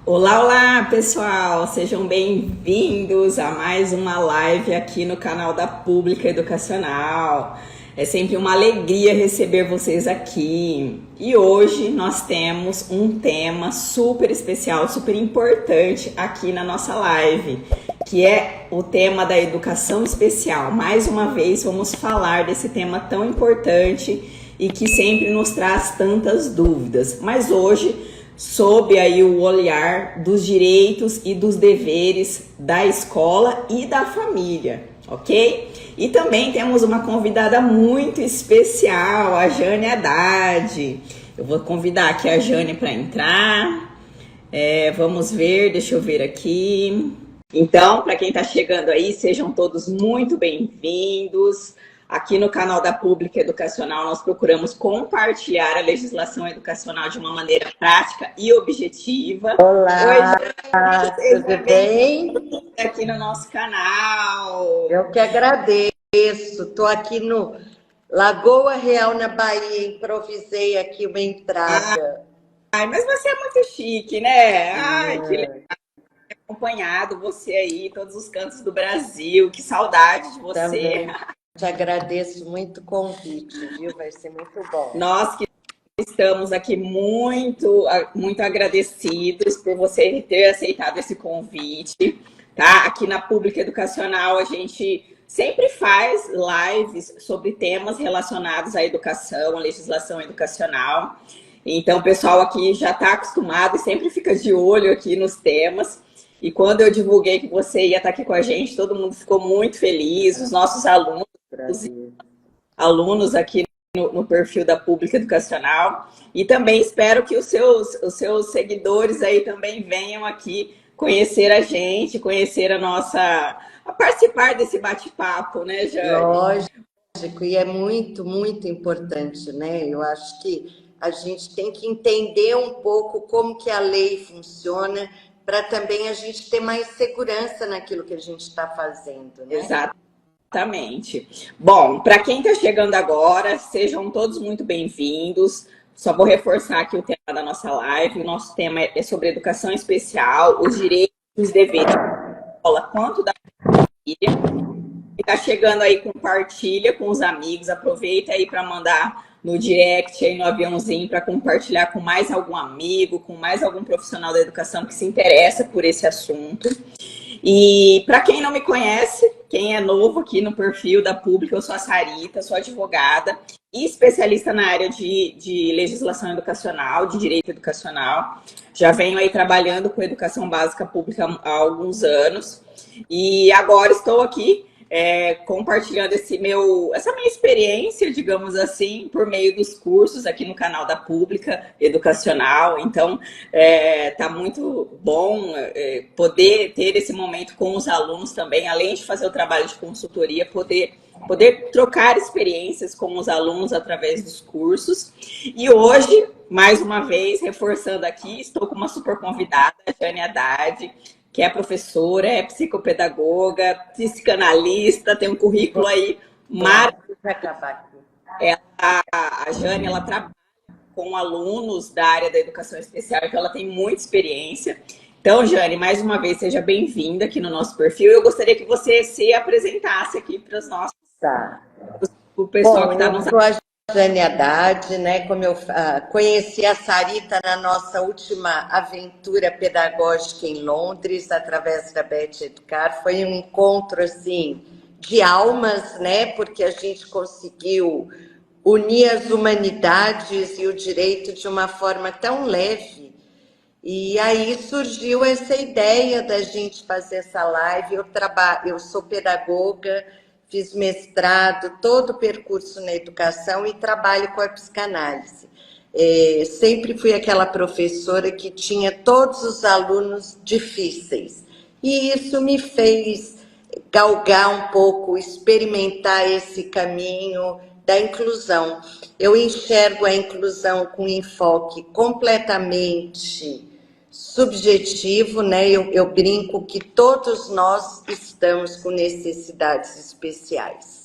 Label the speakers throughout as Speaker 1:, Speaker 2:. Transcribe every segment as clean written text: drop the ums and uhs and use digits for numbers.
Speaker 1: Olá, olá, pessoal! Sejam bem-vindos a mais uma live aqui no canal da Pública Educacional. É sempre uma alegria receber vocês aqui. E hoje nós temos um tema super especial, super importante aqui na nossa live, que é o tema da educação especial. Mais uma vez vamos falar desse tema tão importante e que sempre nos traz tantas dúvidas. Mas hoje, sob aí o olhar dos direitos e dos deveres da escola e da família, ok? E também temos uma convidada muito especial, a Jane Haddad. Eu vou convidar aqui a Jane para entrar. Vamos ver, deixa eu ver aqui. Então, para quem está chegando aí, sejam todos muito bem-vindos. Aqui no canal da Pública Educacional, nós procuramos compartilhar a legislação educacional de uma maneira prática e objetiva.
Speaker 2: Olá,
Speaker 1: Oi,
Speaker 2: tudo bem?
Speaker 1: Aqui no nosso canal.
Speaker 2: Eu que agradeço. Estou aqui no Lagoa Real, na Bahia. Improvisei aqui uma entrada.
Speaker 1: Ai, mas você é muito chique, né? Ai, que legal. Acompanhado você aí, todos os cantos do Brasil. Que saudade de você.
Speaker 2: Também. Te agradeço muito o convite, viu? Vai ser muito bom.
Speaker 1: Nós que estamos aqui muito agradecidos por você ter aceitado esse convite, tá? Aqui na Pública Educacional a gente sempre faz lives sobre temas relacionados à educação, à legislação educacional. Então o pessoal aqui já está acostumado e sempre fica de olho aqui nos temas. E quando eu divulguei que você ia estar aqui com a gente, todo mundo ficou muito feliz, os nossos alunos aqui no perfil da Pública Educacional. E também espero que os seus seguidores aí também venham aqui conhecer a gente, conhecer a participar desse bate-papo, né, Jane?
Speaker 2: Lógico, e é muito, muito importante, né? Eu acho que a gente tem que entender um pouco como que a lei funciona para também a gente ter mais segurança naquilo que a gente está fazendo, né?
Speaker 1: Exatamente. Bom, para quem está chegando agora, sejam todos muito bem-vindos. Só vou reforçar aqui o tema da nossa live. O nosso tema é sobre educação especial, os direitos e os deveres da escola quanto da família. Quem está chegando aí, compartilha com os amigos, aproveita aí para mandar no direct, aí no aviãozinho, para compartilhar com mais algum amigo, com mais algum profissional da educação que se interessa por esse assunto. E para quem não me conhece, quem é novo aqui no perfil da Pública, eu sou a Sarita, sou advogada e especialista na área de legislação educacional, de direito educacional. Já venho aí trabalhando com educação básica pública há alguns anos e agora estou aqui compartilhando essa minha experiência, digamos assim, por meio dos cursos aqui no canal da Pública Educacional. Então, tá muito bom poder ter esse momento com os alunos também, além de fazer o trabalho de consultoria, poder trocar experiências com os alunos através dos cursos. E hoje, mais uma vez, reforçando aqui, estou com uma super convidada, a Jane Haddad, que é professora, é psicopedagoga, psicanalista, tem um currículo aí maravilhoso. A Jane, ela trabalha com alunos da área da educação especial, então ela tem muita experiência. Então, Jane, mais uma vez, seja bem-vinda aqui no nosso perfil. Eu gostaria que você se apresentasse aqui para os nossos...
Speaker 2: O pessoal que está nos... Jane Haddad, né? Como eu conheci a Sarita na nossa última aventura pedagógica em Londres, através da Beth Educar, foi um encontro assim de almas, né? Porque a gente conseguiu unir as humanidades e o direito de uma forma tão leve. E aí surgiu essa ideia da gente fazer essa live. Eu sou pedagoga, fiz mestrado, todo o percurso na educação e trabalho com a psicanálise. Sempre fui aquela professora que tinha todos os alunos difíceis. E isso me fez galgar um pouco, experimentar esse caminho da inclusão. Eu enxergo a inclusão com enfoque completamente subjetivo, né? Eu brinco que todos nós estamos com necessidades especiais.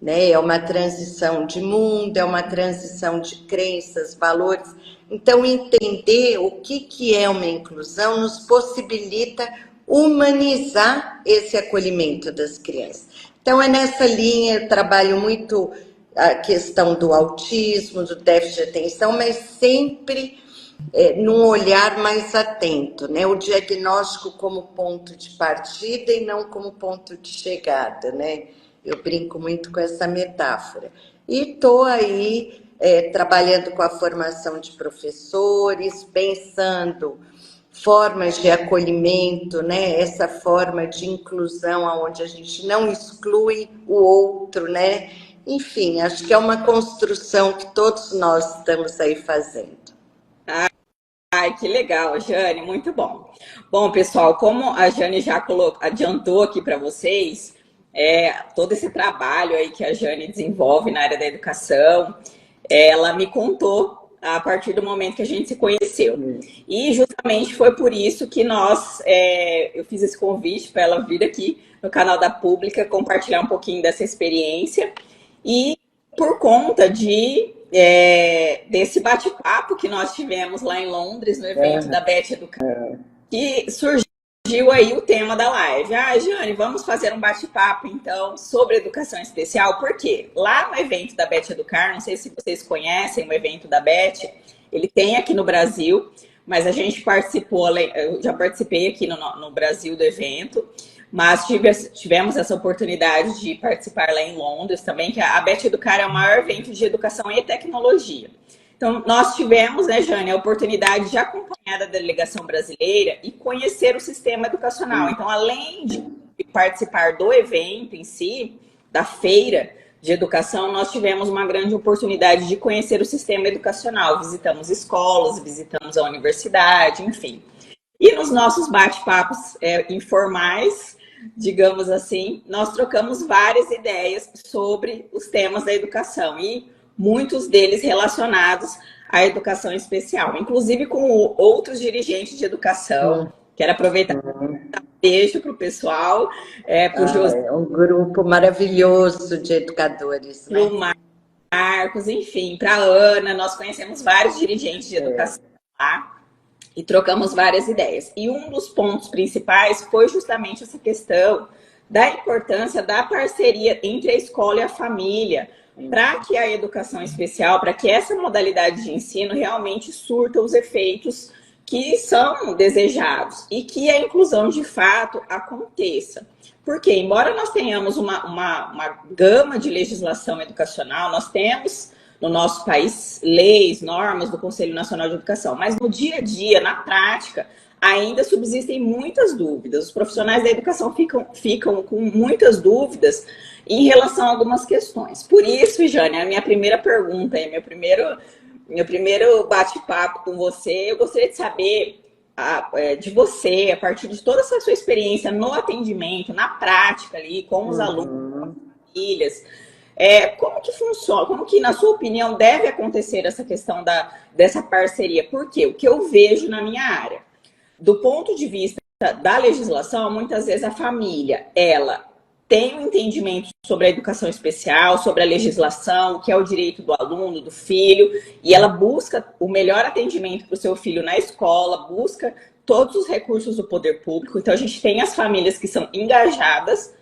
Speaker 2: né? É uma transição de mundo, é uma transição de crenças, valores. Então, entender o que é uma inclusão nos possibilita humanizar esse acolhimento das crianças. Então, é nessa linha, eu trabalho muito a questão do autismo, do déficit de atenção, mas sempre num olhar mais atento, né? O diagnóstico como ponto de partida e não como ponto de chegada, né? Eu brinco muito com essa metáfora. E estou aí trabalhando com a formação de professores, pensando formas de acolhimento, né? Essa forma de inclusão onde a gente não exclui o outro, né? Enfim, acho que é uma construção que todos nós estamos aí fazendo.
Speaker 1: Ai, que legal, Jane, muito bom. Bom, pessoal, como a Jane já adiantou aqui para vocês, todo esse trabalho aí que a Jane desenvolve na área da educação, ela me contou a partir do momento que a gente se conheceu. E justamente foi por isso que eu fiz esse convite para ela vir aqui no canal da Pública compartilhar um pouquinho dessa experiência. E por conta desse bate-papo que nós tivemos lá em Londres, no evento da Beth Educação, que surgiu aí o tema da live. Jane, vamos fazer um bate-papo, então, sobre educação especial. Por quê? Lá no evento da Beth Educar, não sei se vocês conhecem o evento da Beth, ele tem aqui no Brasil, mas a gente participou, eu já participei aqui no Brasil do evento, mas tivemos essa oportunidade de participar lá em Londres também, que a Beth Educar é o maior evento de educação e tecnologia. Então, nós tivemos, né, Jane, a oportunidade de acompanhar a delegação brasileira e conhecer o sistema educacional. Então, além de participar do evento em si, da feira de educação, nós tivemos uma grande oportunidade de conhecer o sistema educacional. Visitamos escolas, visitamos a universidade, enfim. E nos nossos bate-papos informais, digamos assim, nós trocamos várias ideias sobre os temas da educação e muitos deles relacionados à educação especial, inclusive com outros dirigentes de educação. Quero aproveitar para dar um beijo para o pessoal, para o José.
Speaker 2: É um grupo maravilhoso de educadores.
Speaker 1: Para o Marcos, enfim, para a Ana, nós conhecemos vários dirigentes de educação lá. E trocamos várias ideias. E um dos pontos principais foi justamente essa questão da importância da parceria entre a escola e a família, para que a educação especial, para que essa modalidade de ensino realmente surta os efeitos que são desejados e que a inclusão de fato aconteça. Porque, embora nós tenhamos uma gama de legislação educacional, nós temos no nosso país leis, normas do Conselho Nacional de Educação, mas no dia a dia, na prática, ainda subsistem muitas dúvidas. Os profissionais da educação ficam com muitas dúvidas em relação a algumas questões. Por isso, Jane, a minha primeira pergunta, meu primeiro bate-papo com você, eu gostaria de saber de você, a partir de toda essa sua experiência no atendimento, na prática ali, com os alunos, com as famílias, como que funciona, como que, na sua opinião, deve acontecer essa questão dessa parceria? Porque o que eu vejo na minha área, do ponto de vista da legislação, muitas vezes a família, ela tem um entendimento sobre a educação especial, sobre a legislação, o que é o direito do aluno, do filho, e ela busca o melhor atendimento para o seu filho na escola, busca todos os recursos do poder público. Então, a gente tem as famílias que são engajadas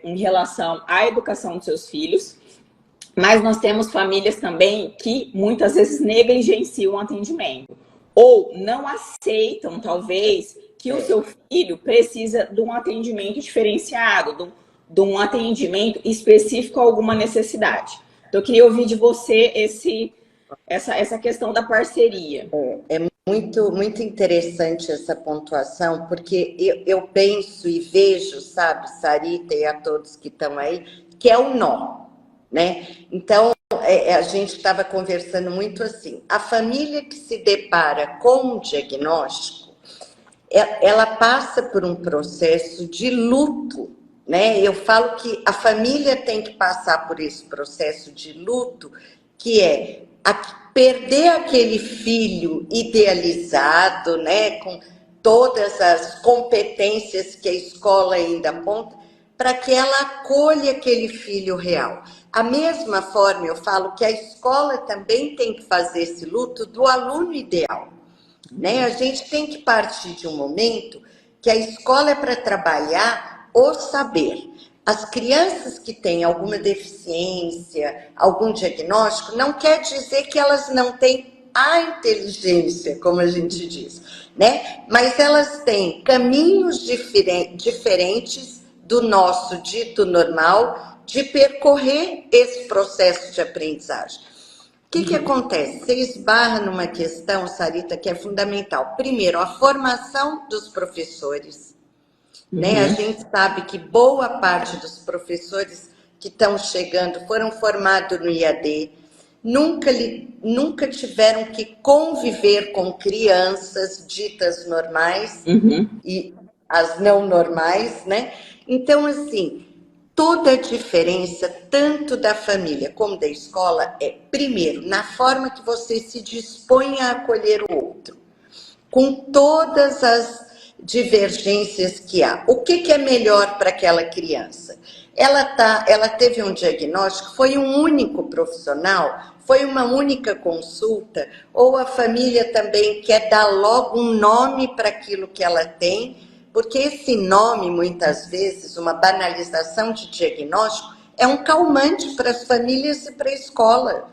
Speaker 1: em relação à educação dos seus filhos, mas nós temos famílias também que muitas vezes negligenciam o atendimento, ou não aceitam, talvez, que o seu filho precisa de um atendimento diferenciado, de um atendimento específico a alguma necessidade. Então, eu queria ouvir de você essa questão da parceria.
Speaker 2: É muito, muito interessante essa pontuação, porque eu penso e vejo, sabe, Sarita e a todos que estão aí, que é o nó, né? Então, a gente estava conversando muito assim, a família que se depara com o diagnóstico, ela passa por um processo de luto, né? Eu falo que a família tem que passar por esse processo de luto, que é perder aquele filho idealizado, né? Com todas as competências que a escola ainda aponta, para que ela acolha aquele filho real. A mesma forma, eu falo que a escola também tem que fazer esse luto do aluno ideal, né? A gente tem que partir de um momento que a escola é para trabalhar o saber. As crianças que têm alguma deficiência, algum diagnóstico, não quer dizer que elas não têm a inteligência, como a gente diz, né? Mas elas têm caminhos diferentes do nosso dito normal de percorrer esse processo de aprendizagem. O que acontece? Você esbarra numa questão, Sarita, que é fundamental. Primeiro, a formação dos professores. Né? A gente sabe que boa parte dos professores que estão chegando foram formados no IAD, nunca tiveram que conviver com crianças ditas normais e as não normais, né? Então, assim, toda a diferença, tanto da família como da escola, é, primeiro, na forma que você se dispõe a acolher o outro, com todas as divergências que há. O que é melhor para aquela criança? Ela teve um diagnóstico, foi um único profissional, foi uma única consulta, ou a família também quer dar logo um nome para aquilo que ela tem, porque esse nome, muitas vezes, uma banalização de diagnóstico, é um calmante para as famílias e para a escola.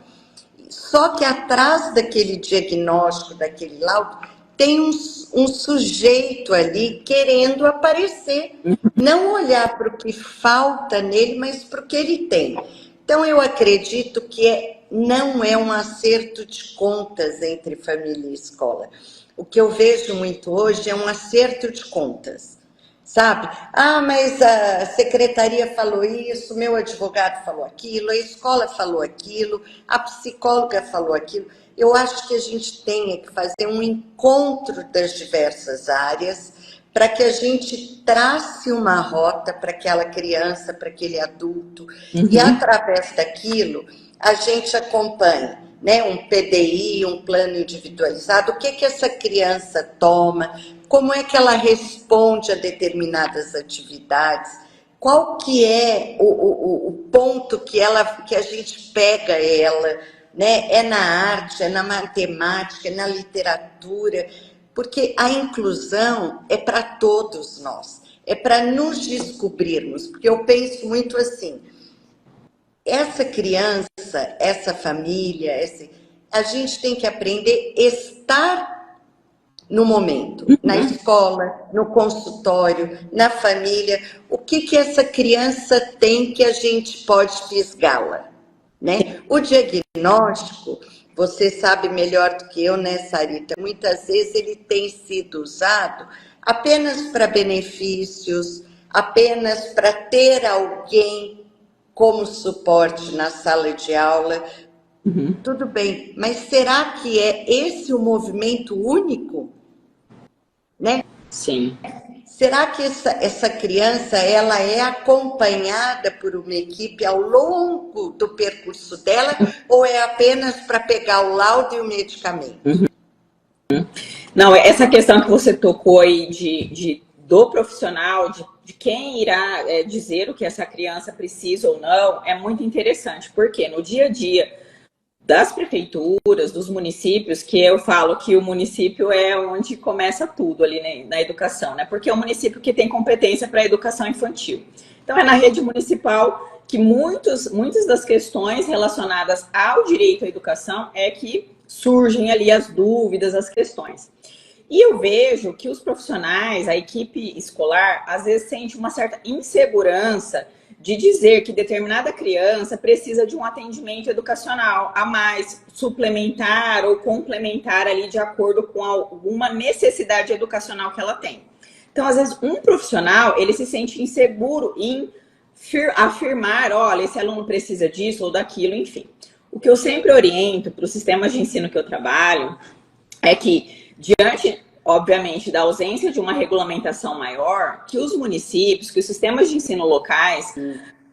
Speaker 2: Só que atrás daquele diagnóstico, daquele laudo, tem um sujeito ali querendo aparecer. Não olhar para o que falta nele, mas para o que ele tem. Então, eu acredito que não é um acerto de contas entre família e escola. O que eu vejo muito hoje é um acerto de contas. Sabe? Ah, mas a secretaria falou isso, meu advogado falou aquilo, a escola falou aquilo, a psicóloga falou aquilo. Eu acho que a gente tem que fazer um encontro das diversas áreas para que a gente trace uma rota para aquela criança, para aquele adulto, e através daquilo a gente acompanha, né, um PDI, um plano individualizado, o que essa criança toma, como é que ela responde a determinadas atividades, qual que é o ponto que a gente pega ela, né? É na arte, é na matemática, é na literatura, porque a inclusão é para todos nós, é para nos descobrirmos, porque eu penso muito assim, essa criança, essa família, a gente tem que aprender a estar no momento, na escola, no consultório, na família, o que essa criança tem que a gente pode fisgá-la, né? O diagnóstico, você sabe melhor do que eu, né, Sarita? Muitas vezes ele tem sido usado apenas para benefícios, apenas para ter alguém como suporte na sala de aula. Tudo bem, mas será que é esse o movimento único? Né?
Speaker 1: Sim.
Speaker 2: Será que essa criança ela é acompanhada por uma equipe ao longo do percurso dela ou é apenas para pegar o laudo e o medicamento?
Speaker 1: Não, essa questão que você tocou aí do profissional, de quem irá dizer o que essa criança precisa ou não, é muito interessante, porque no dia a dia das prefeituras, dos municípios, que eu falo que o município é onde começa tudo ali na educação, né? Porque é o município que tem competência para a educação infantil. Então, é na rede municipal que muitas das questões relacionadas ao direito à educação é que surgem ali as dúvidas, as questões. E eu vejo que os profissionais, a equipe escolar, às vezes sente uma certa insegurança de dizer que determinada criança precisa de um atendimento educacional a mais, suplementar ou complementar ali de acordo com alguma necessidade educacional que ela tem. Então, às vezes, um profissional, ele se sente inseguro em afirmar, olha, esse aluno precisa disso ou daquilo, enfim. O que eu sempre oriento para os sistemas de ensino que eu trabalho é que, diante, obviamente, da ausência de uma regulamentação maior, que os municípios, que os sistemas de ensino locais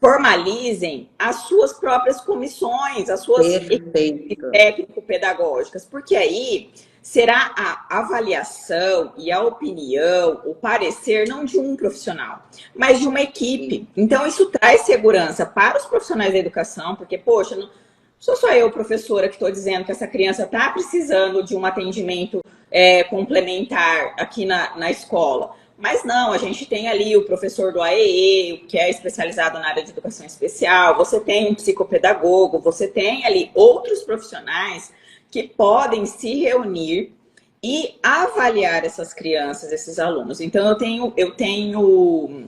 Speaker 1: formalizem as suas próprias comissões, as suas equipes técnico-pedagógicas, porque aí será a avaliação e a opinião, o parecer, não de um profissional, mas de uma equipe. Então, isso traz segurança para os profissionais da educação, porque, poxa, não sou só eu, professora, que estou dizendo que essa criança está precisando de um atendimento complementar aqui na escola. Mas não, a gente tem ali o professor do AEE, que é especializado na área de educação especial, você tem um psicopedagogo, você tem ali outros profissionais que podem se reunir e avaliar essas crianças, esses alunos. Então, eu tenho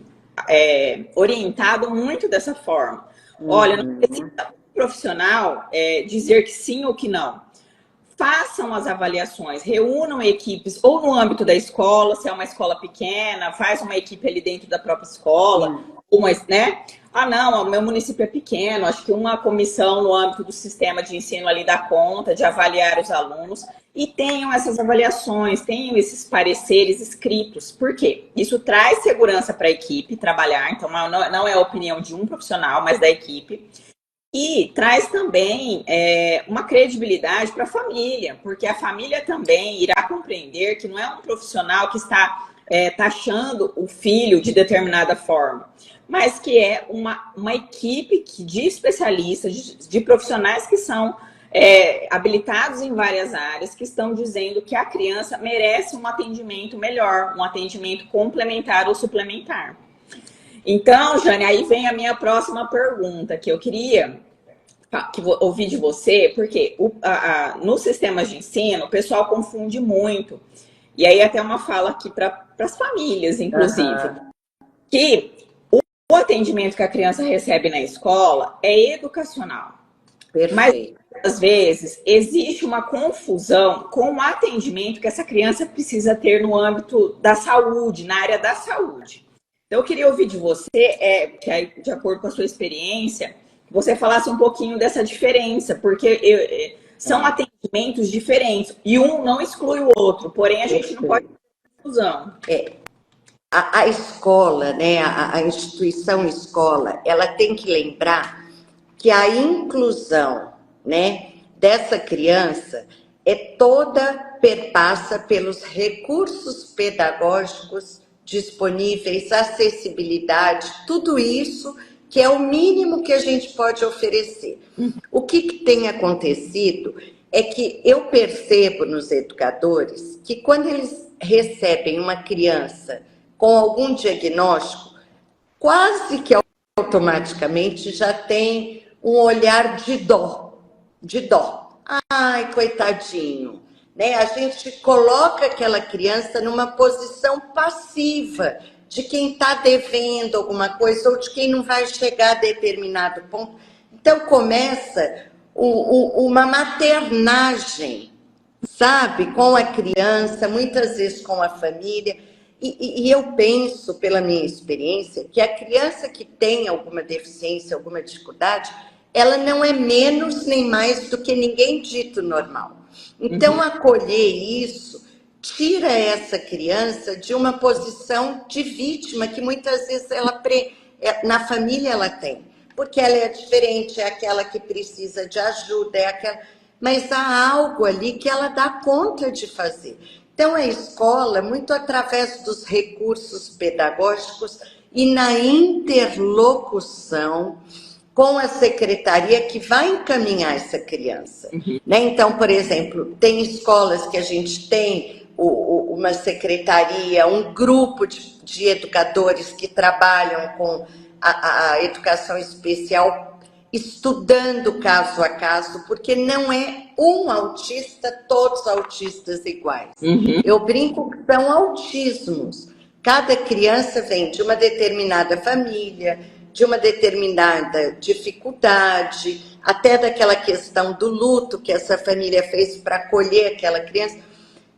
Speaker 1: orientado muito dessa forma. Olha, não precisa um profissional dizer que sim ou que não. Façam as avaliações, reúnam equipes, ou no âmbito da escola, se é uma escola pequena, faz uma equipe ali dentro da própria escola, né? Ah, não, o meu município é pequeno, acho que uma comissão no âmbito do sistema de ensino ali dá conta de avaliar os alunos, e tenham essas avaliações, tenham esses pareceres escritos. Por quê? Isso traz segurança para a equipe trabalhar, então não é a opinião de um profissional, mas da equipe. E traz também uma credibilidade para a família, porque a família também irá compreender que não é um profissional que está taxando o filho de determinada forma, mas que é uma equipe de especialistas, de profissionais que são habilitados em várias áreas, que estão dizendo que a criança merece um atendimento melhor, um atendimento complementar ou suplementar. Então, Jane, aí vem a minha próxima pergunta, que eu queria ouvir de você, porque nos sistemas de ensino, o pessoal confunde muito. E aí até uma fala aqui para as famílias, inclusive, que o atendimento que a criança recebe na escola é educacional. Perfeito. Mas, às vezes, existe uma confusão com o atendimento que essa criança precisa ter no âmbito da saúde, na área da saúde. Então, eu queria ouvir de você, que aí, de acordo com a sua experiência, você falasse um pouquinho dessa diferença, porque são atendimentos diferentes, e um não exclui o outro, porém a gente não pode ter confusão.
Speaker 2: A escola, né, a instituição escola, ela tem que lembrar que a inclusão, né, dessa criança perpassa pelos recursos pedagógicos disponíveis, acessibilidade, tudo isso que é o mínimo que a gente pode oferecer. O que tem acontecido é que eu percebo nos educadores que quando eles recebem uma criança com algum diagnóstico, quase que automaticamente já tem um olhar de dó. Ai, coitadinho. Né? A gente coloca aquela criança numa posição passiva de quem está devendo alguma coisa ou de quem não vai chegar a determinado ponto. Então, começa uma maternagem, sabe? Com a criança, muitas vezes com a família. E eu penso, pela minha experiência, que a criança que tem alguma deficiência, alguma dificuldade, ela não é menos nem mais do que ninguém dito normal. Então, acolher isso tira essa criança de uma posição de vítima que muitas vezes na família ela tem. Porque ela é diferente, é aquela que precisa de ajuda, mas há algo ali que ela dá conta de fazer. Então, a escola, muito através dos recursos pedagógicos e na interlocução com a secretaria que vai encaminhar essa criança. Né? Então, por exemplo, tem escolas que a gente tem uma secretaria, um grupo de educadores que trabalham com a educação especial, estudando caso a caso, porque não é um autista, todos autistas iguais. Eu brinco que são autismos. Cada criança vem de uma determinada família, de uma determinada dificuldade, até daquela questão do luto que essa família fez para acolher aquela criança.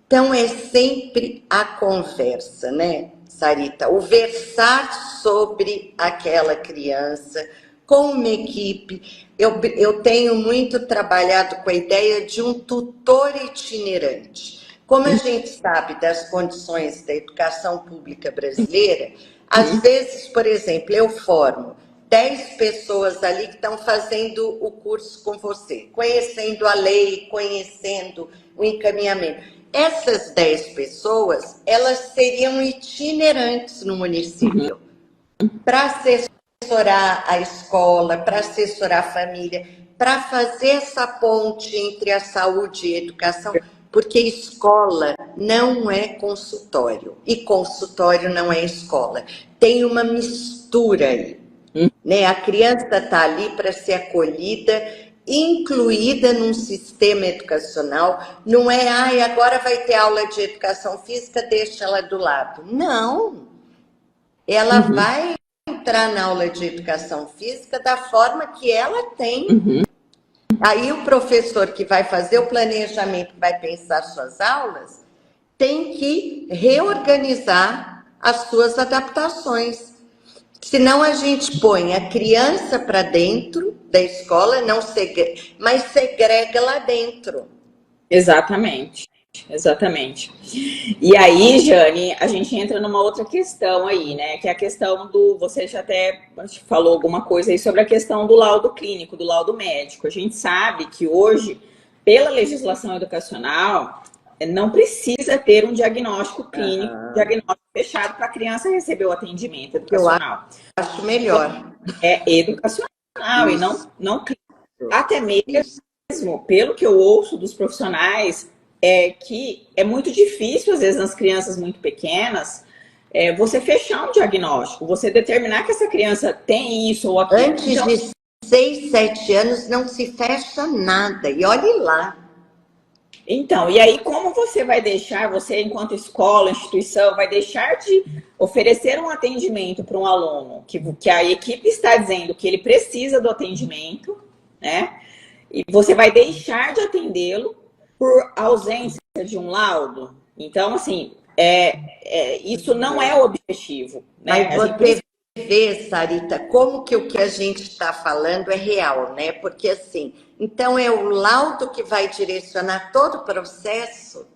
Speaker 2: Então, é sempre a conversa, né, Sarita? O versar sobre aquela criança, com uma equipe. Eu tenho muito trabalhado com a ideia de um tutor itinerante. Como a gente sabe das condições da educação pública brasileira, às vezes, por exemplo, eu formo 10 pessoas ali que estão fazendo o curso com você, conhecendo a lei, conhecendo o encaminhamento. Essas 10 pessoas, elas seriam itinerantes no município, para assessorar a escola, para assessorar a família, para fazer essa ponte entre a saúde e a educação, porque escola não é consultório, e consultório não é escola. Tem uma mistura aí. Né? A criança está ali para ser acolhida, incluída num sistema educacional. Não é, agora vai ter aula de educação física, deixa ela do lado. Não! Ela vai entrar na aula de educação física da forma que ela tem. Aí o professor que vai fazer o planejamento, que vai pensar suas aulas, tem que reorganizar as suas adaptações. Senão a gente põe a criança para dentro da escola, não segrega, mas segrega lá dentro.
Speaker 1: Exatamente, exatamente. E aí, Jane, a gente entra numa outra questão aí, né? Que é a questão do... Você já até falou alguma coisa aí sobre a questão do laudo clínico, do laudo médico. A gente sabe que hoje, pela legislação educacional, não precisa ter um diagnóstico clínico, diagnóstico fechado para a criança receber o atendimento educacional.
Speaker 2: Eu acho melhor.
Speaker 1: É educacional e não clínico. Até mesmo, pelo que eu ouço dos profissionais, é que é muito difícil, às vezes, nas crianças muito pequenas, você fechar um diagnóstico, você determinar que essa criança tem isso ou aquilo.
Speaker 2: Antes de 6, 7 anos, não se fecha nada. E olhe lá.
Speaker 1: Então, e aí como você vai deixar, você enquanto escola, instituição, vai deixar de oferecer um atendimento para um aluno que a equipe está dizendo que ele precisa do atendimento, né? E você vai deixar de atendê-lo por ausência de um laudo. Então, assim, isso não é o objetivo, né?
Speaker 2: Mas você vê, Sarita, como que o que a gente está falando é real, né? Porque assim, então é o laudo que vai direcionar todo o processo.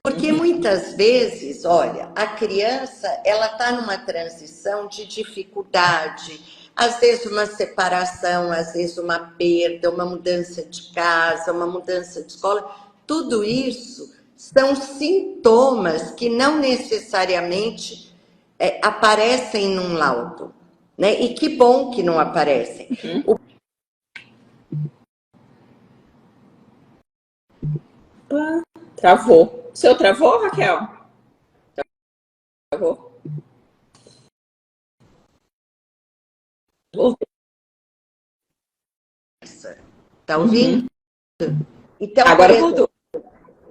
Speaker 2: Porque muitas vezes, olha, a criança, ela está numa transição de dificuldade, às vezes uma separação, às vezes uma perda, uma mudança de casa, uma mudança de escola. Tudo isso são sintomas que não necessariamente aparecem num laudo, né? E que bom que não aparecem.
Speaker 1: Travou. O seu travou, Raquel? Travou.
Speaker 2: Tá ouvindo? Então,
Speaker 1: agora voltou.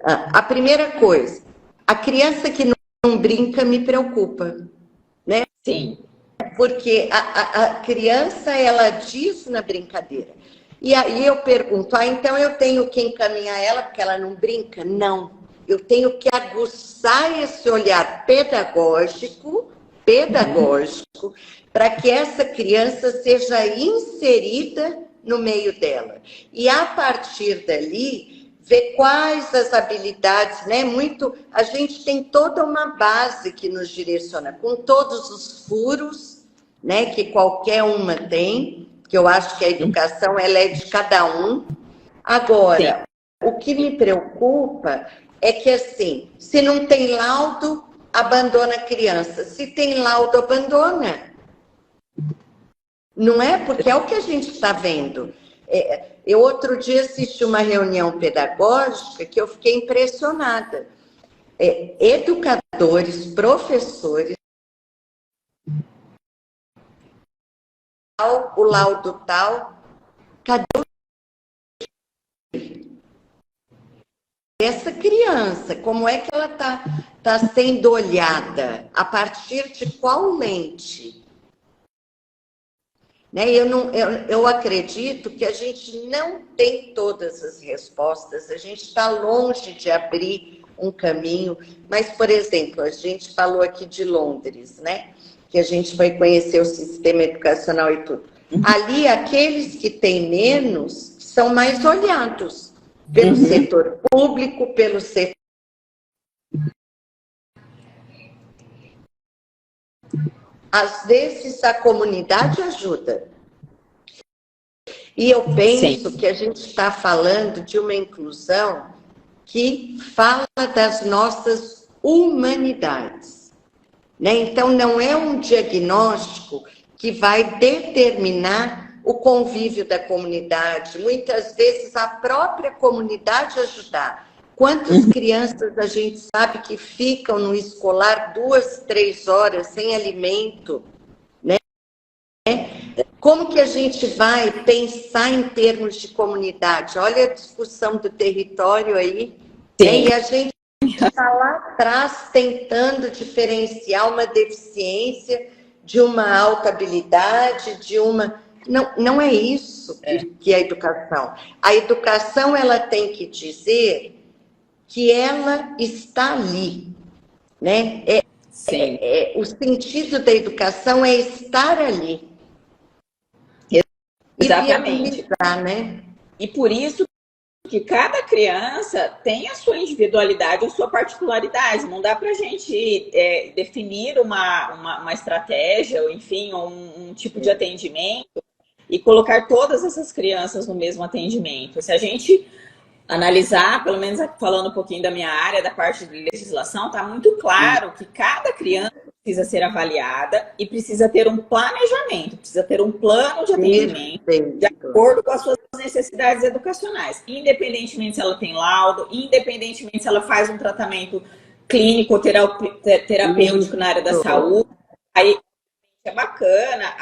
Speaker 2: A primeira coisa, a criança que não brinca me preocupa, né?
Speaker 1: Sim.
Speaker 2: Porque a criança, ela diz na brincadeira. E aí eu pergunto, então eu tenho que encaminhar ela porque ela não brinca? Não. Eu tenho que aguçar esse olhar pedagógico, para que essa criança seja inserida no meio dela. E a partir dali, ver quais as habilidades, né? A gente tem toda uma base que nos direciona, com todos os furos, né? Que qualquer uma tem, que eu acho que a educação ela é de cada um. Agora, o que me preocupa é que, assim, se não tem laudo, abandona a criança. Se tem laudo, abandona. Não é? Porque é o que a gente está vendo. Eu outro dia assisti uma reunião pedagógica que eu fiquei impressionada. Educadores, professores, o laudo tal, cadê essa criança? Como é que ela tá sendo olhada? A partir de qual lente? Né? Eu acredito que a gente não tem todas as respostas, a gente está longe de abrir um caminho, mas, por exemplo, a gente falou aqui de Londres, né? Que a gente foi conhecer o sistema educacional e tudo. Ali, aqueles que têm menos são mais olhados pelo setor público, pelo setor... às vezes a comunidade ajuda. E eu penso que a gente está falando de uma inclusão que fala das nossas humanidades, né? Então, não é um diagnóstico que vai determinar o convívio da comunidade. Muitas vezes, a própria comunidade ajudar. Quantas crianças a gente sabe que ficam no escolar 2, 3 horas sem alimento, né? Como que a gente vai pensar em termos de comunidade? Olha a discussão do território aí, né? E a gente está lá atrás tentando diferenciar uma deficiência de uma alta habilidade, de uma... Não é isso que é a educação. A educação, ela tem que dizer que ela está ali, né? O sentido da educação é estar ali.
Speaker 1: Exatamente.
Speaker 2: Né?
Speaker 1: E por isso que cada criança tem a sua individualidade, a sua particularidade. Não dá para a gente definir uma estratégia, ou enfim, um tipo de atendimento e colocar todas essas crianças no mesmo atendimento. Se a gente analisar, pelo menos falando um pouquinho da minha área, da parte de legislação, está muito claro que cada criança precisa ser avaliada e precisa ter um planejamento, precisa ter um plano de atendimento de acordo com as suas necessidades educacionais, independentemente se ela tem laudo, independentemente se ela faz um tratamento clínico ou terapêutico na área da saúde. Aí é bacana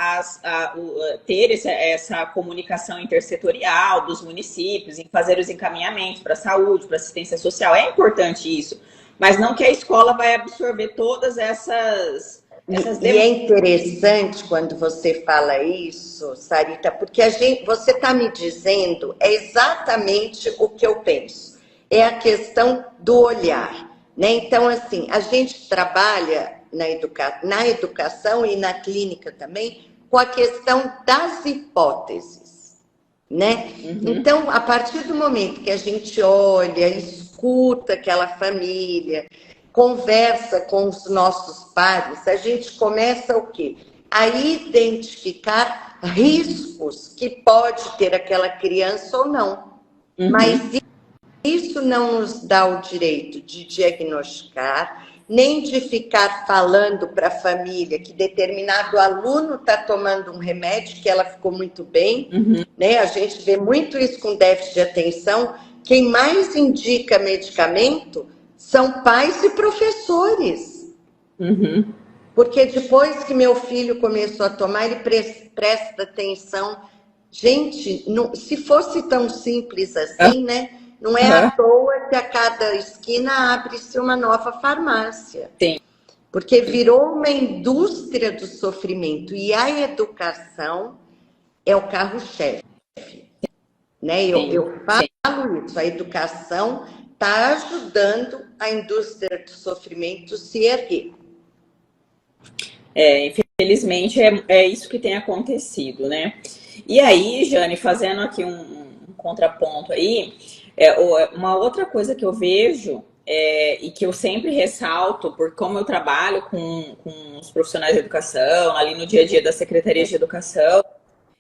Speaker 1: ter essa comunicação intersetorial dos municípios, em fazer os encaminhamentos para a saúde, para assistência social. É importante isso, mas não que a escola vai absorver todas essas
Speaker 2: demandas. E é interessante quando você fala isso, Sarita, porque você está me dizendo exatamente o que eu penso. É a questão do olhar, né? Então, assim, a gente trabalha na educação e na clínica também, com a questão das hipóteses, né? Então, a partir do momento que a gente olha, escuta aquela família, conversa com os nossos pares, a gente começa o quê? A identificar riscos que pode ter aquela criança ou não. Mas isso não nos dá o direito de diagnosticar, nem de ficar falando para a família que determinado aluno está tomando um remédio, que ela ficou muito bem, né? A gente vê muito isso com déficit de atenção. Quem mais indica medicamento são pais e professores. Porque depois que meu filho começou a tomar, ele presta atenção. Gente, se fosse tão simples assim, né? Não é à toa que a cada esquina abre-se uma nova farmácia.
Speaker 1: Sim.
Speaker 2: Porque virou uma indústria do sofrimento. E a educação é o carro-chefe. Né? Eu falo isso. A educação está ajudando a indústria do sofrimento se erguer.
Speaker 1: Infelizmente, é isso que tem acontecido, né? E aí, Jane, fazendo aqui um contraponto aí... uma outra coisa que eu vejo e que eu sempre ressalto, por como eu trabalho com os profissionais de educação, ali no dia a dia da Secretaria de Educação,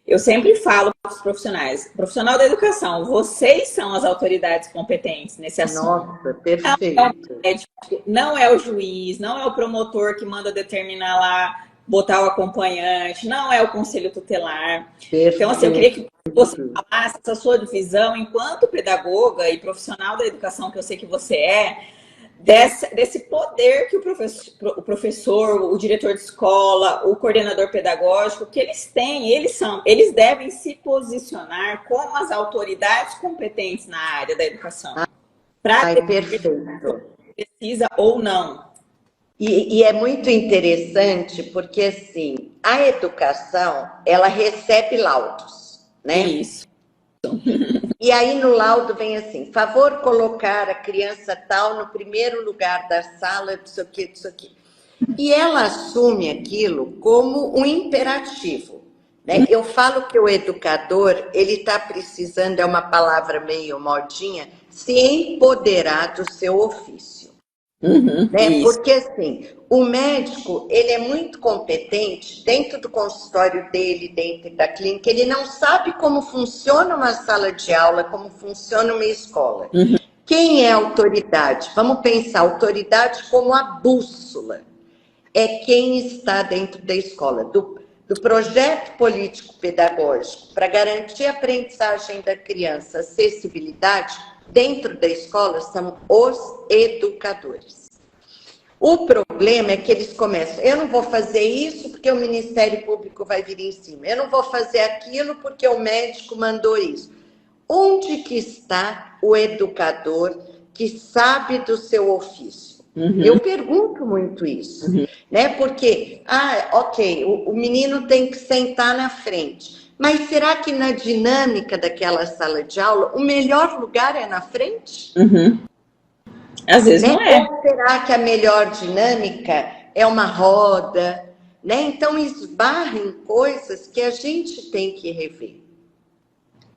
Speaker 1: eu sempre falo para os profissionais, profissional da educação, vocês são as autoridades competentes nesse assunto.
Speaker 2: Nossa, perfeito.
Speaker 1: Não é o juiz, não é o promotor que manda determinar lá, botar o acompanhante, não é o conselho tutelar. Perfeito. Então, assim, eu queria que você falasse essa sua visão enquanto pedagoga e profissional da educação, que eu sei que você desse poder que o professor, o diretor de escola, o coordenador pedagógico, que eles têm, eles devem se posicionar como as autoridades competentes na área da educação. Para precisa ou não.
Speaker 2: E é muito interessante porque, assim, a educação, ela recebe laudos, né?
Speaker 1: Isso.
Speaker 2: E aí no laudo vem assim, favor colocar a criança tal no primeiro lugar da sala, disso aqui. E ela assume aquilo como um imperativo, né? Eu falo que o educador, ele está precisando, é uma palavra meio modinha, se empoderar do seu ofício. Né? Porque assim, o médico, ele é muito competente dentro do consultório dele, dentro da clínica, ele não sabe como funciona uma sala de aula, como funciona uma escola.
Speaker 1: Uhum.
Speaker 2: Quem é a autoridade? Vamos pensar, autoridade como a bússola. É quem está dentro da escola, do projeto político-pedagógico para garantir a aprendizagem da criança, acessibilidade, dentro da escola são os educadores. O problema é que eles começam, eu não vou fazer isso porque o Ministério Público vai vir em cima, eu não vou fazer aquilo porque o médico mandou isso. Onde que está o educador que sabe do seu ofício? Uhum. Eu pergunto muito isso, né? Porque, ok, o menino tem que sentar na frente, mas será que na dinâmica daquela sala de aula, o melhor lugar é na frente?
Speaker 1: Uhum. Às vezes não é.
Speaker 2: Ou será que a melhor dinâmica é uma roda? Né? Então, esbarra em coisas que a gente tem que rever.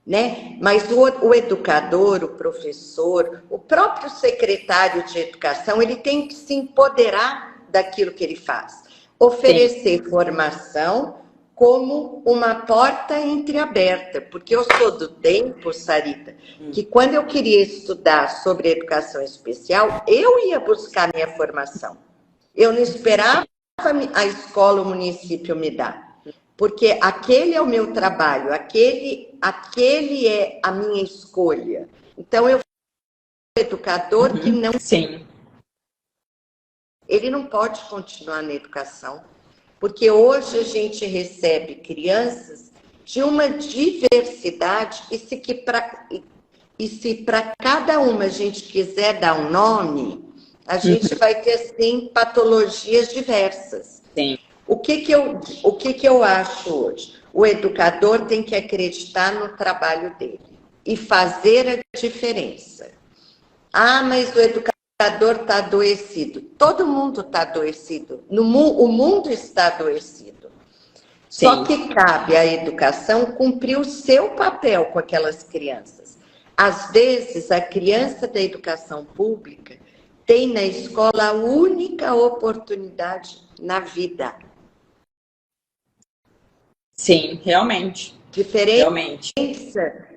Speaker 2: Né? Mas o educador, o professor, o próprio secretário de educação, ele tem que se empoderar daquilo que ele faz. Oferecer formação como uma porta entreaberta, porque eu sou do tempo, Sarita, que quando eu queria estudar sobre educação especial, eu ia buscar minha formação. Eu não esperava a escola, o município me dar. Porque aquele é o meu trabalho, aquele é a minha escolha. Então, eu sou um educador que não...
Speaker 1: Sim.
Speaker 2: Ele não pode continuar na educação, porque hoje a gente recebe crianças de uma diversidade, e se para cada uma a gente quiser dar um nome, a gente vai ter, assim, patologias diversas.
Speaker 1: Sim.
Speaker 2: O que eu acho hoje? O educador tem que acreditar no trabalho dele e fazer a diferença. Mas o educador está adoecido. Todo mundo está adoecido. O mundo está adoecido. Sim. Só que cabe à educação cumprir o seu papel com aquelas crianças. Às vezes, a criança da educação pública tem na escola a única oportunidade na vida.
Speaker 1: Sim, realmente.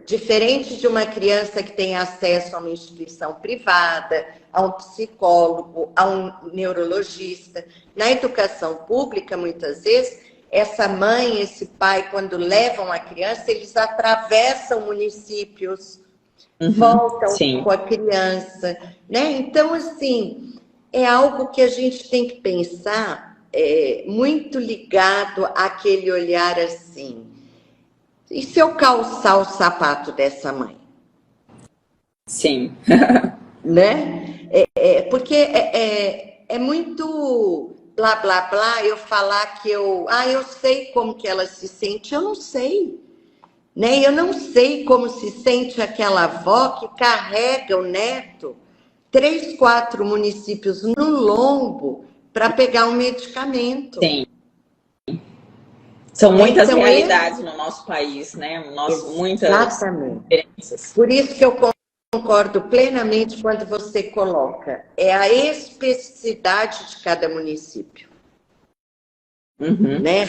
Speaker 2: Diferente de uma criança que tem acesso a uma instituição privada, a um psicólogo, a um neurologista. Na educação pública, muitas vezes, essa mãe, esse pai, quando levam a criança, eles atravessam municípios, voltam com a criança, né? Então, assim, é algo que a gente tem que pensar muito ligado àquele olhar assim. E se eu calçar o sapato dessa mãe?
Speaker 1: Sim.
Speaker 2: Né? Porque é muito blá, blá, blá eu falar que eu sei como que ela se sente. Eu não sei. Né? Eu não sei como se sente aquela avó que carrega o neto 3, 4 municípios no lombo para pegar um medicamento.
Speaker 1: Sim. São muitas realidades no nosso país, né? Muitas diferenças.
Speaker 2: Por isso que eu concordo plenamente quando você coloca. É a especificidade de cada município. Né?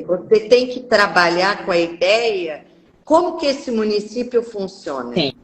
Speaker 2: Você tem que trabalhar com a ideia como que esse município funciona.
Speaker 1: Sim.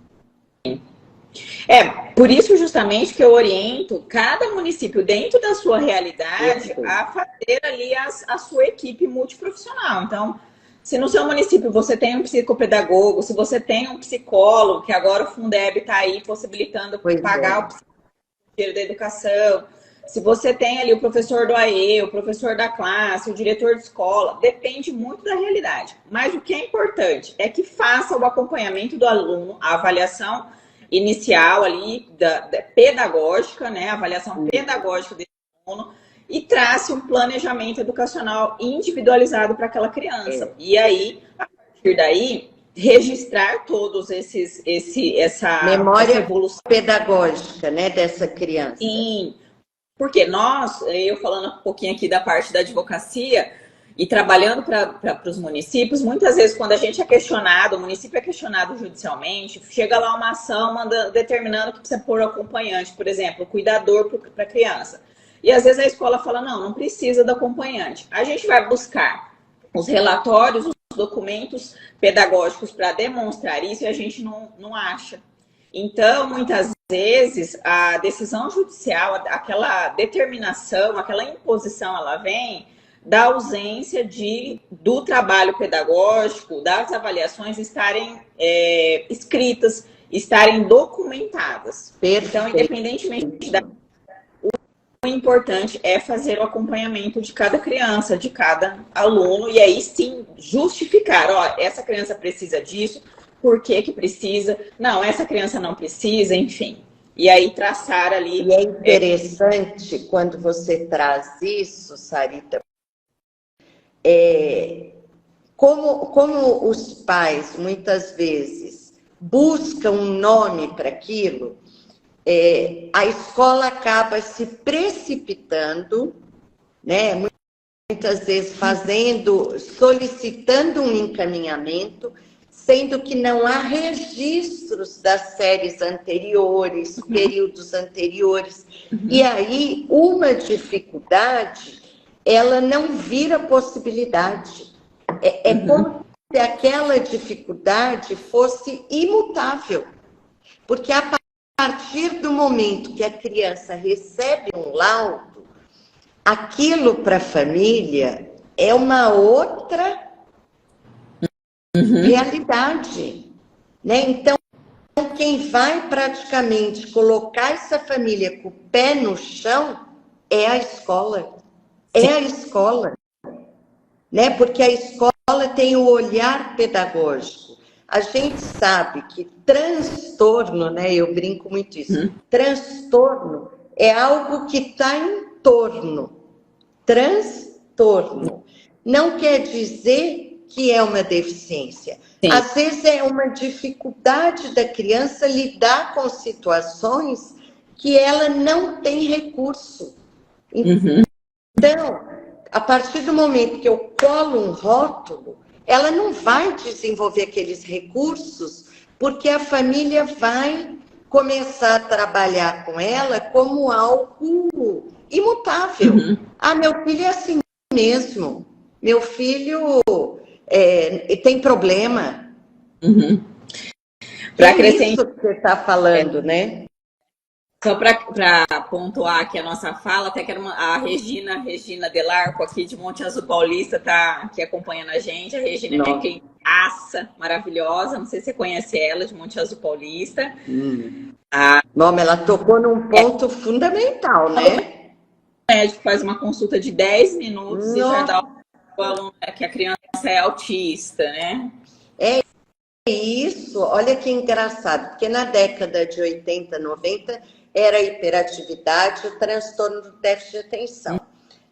Speaker 1: Por isso justamente que eu oriento cada município dentro da sua realidade a fazer ali a sua equipe multiprofissional. Então, se no seu município você tem um psicopedagogo, se você tem um psicólogo, que agora o Fundeb está aí possibilitando pagar o psicólogo da educação, se você tem ali o professor do AE, o professor da classe, o diretor de escola, depende muito da realidade. Mas o que é importante é que faça o acompanhamento do aluno, a avaliação inicial ali, da pedagógica, né? A avaliação pedagógica desse aluno, e trace um planejamento educacional individualizado para aquela criança. E aí, a partir daí, registrar todos essa
Speaker 2: memória
Speaker 1: evolução
Speaker 2: pedagógica, né, dessa criança.
Speaker 1: Sim, porque eu falando um pouquinho aqui da parte da advocacia, e trabalhando para os municípios, muitas vezes quando a gente é questionado, o município é questionado judicialmente, chega lá uma ação determinando que precisa pôr o acompanhante, por exemplo, o cuidador para a criança. E às vezes a escola fala, não precisa do acompanhante. A gente vai buscar os relatórios, os documentos pedagógicos para demonstrar isso e a gente não acha. Então, muitas vezes, a decisão judicial, aquela determinação, aquela imposição, ela vem da ausência do trabalho pedagógico, das avaliações estarem escritas, estarem documentadas.
Speaker 2: Perfeito.
Speaker 1: Então, independentemente o importante é fazer o acompanhamento de cada criança, de cada aluno, e aí sim justificar, ó, essa criança precisa disso, por que precisa? Não, essa criança não precisa, enfim. E aí traçar ali...
Speaker 2: E é interessante quando você traz isso, Sarita, como os pais, muitas vezes, buscam um nome para aquilo, a escola acaba se precipitando, né? Muitas vezes solicitando um encaminhamento, sendo que não há registros das séries anteriores, períodos anteriores. E aí, uma dificuldade, ela não vira possibilidade. É como se aquela dificuldade fosse imutável. Porque a partir do momento que a criança recebe um laudo, aquilo para a família é uma outra realidade, né? Então, quem vai praticamente colocar essa família com o pé no chão é a escola. É a escola, né? Porque a escola tem o olhar pedagógico. A gente sabe que transtorno, né? Eu brinco muito isso. Transtorno é algo que está em torno. Transtorno não quer dizer que é uma deficiência. Sim. Às vezes é uma dificuldade da criança lidar com situações que ela não tem recurso. Então, a partir do momento que eu colo um rótulo, ela não vai desenvolver aqueles recursos, porque a família vai começar a trabalhar com ela como algo imutável. Ah, meu filho é assim mesmo. Meu filho tem problema.
Speaker 1: Para
Speaker 2: acrescentar isso que você está falando, né?
Speaker 1: Só para pontuar aqui a nossa fala, até quero a Regina Delarco, aqui de Monte Azul Paulista, tá aqui acompanhando a gente. A Regina é minha clientaça maravilhosa, não sei se você conhece ela, de Monte Azul Paulista.
Speaker 2: Não, ela tocou num ponto fundamental, né?
Speaker 1: O médico faz uma consulta de 10 minutos e já dá o aluno que a criança é autista, né?
Speaker 2: É isso, olha que engraçado, porque na década de 80, 90... era a hiperatividade, o transtorno do déficit de atenção.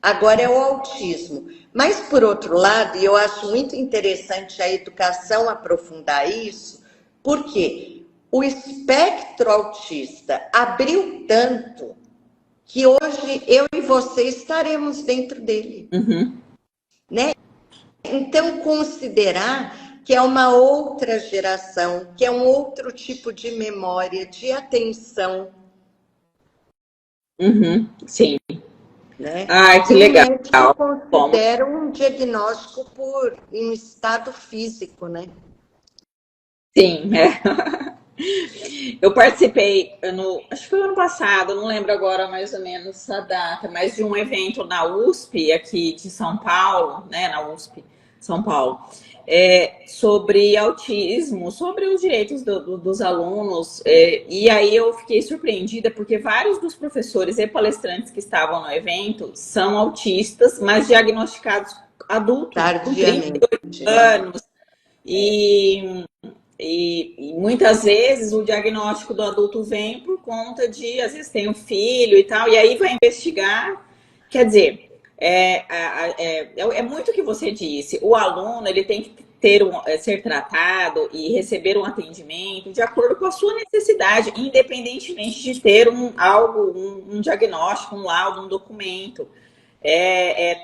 Speaker 2: Agora é o autismo. Mas, por outro lado, e eu acho muito interessante a educação aprofundar isso, porque o espectro autista abriu tanto que hoje eu e você estaremos dentro dele. Né? Então, considerar que é uma outra geração, que é um outro tipo de memória, de atenção.
Speaker 1: Sim.
Speaker 2: Né?
Speaker 1: Que legal.
Speaker 2: Eu considero um diagnóstico em estado físico, né?
Speaker 1: Sim, Eu participei, acho que foi ano passado, não lembro agora mais ou menos a data, mas de um evento na USP, aqui de São Paulo, né? Na USP, São Paulo. Sobre autismo, sobre os direitos dos alunos, e aí eu fiquei surpreendida porque vários dos professores e palestrantes que estavam no evento são autistas, mas diagnosticados adultos, com 38 anos, e muitas vezes o diagnóstico do adulto vem por conta de, às vezes tem um filho e tal, e aí vai investigar, quer dizer... É muito o que você disse. O aluno ele tem que ser tratado e receber um atendimento de acordo com a sua necessidade, independentemente de ter um diagnóstico, um laudo, um documento.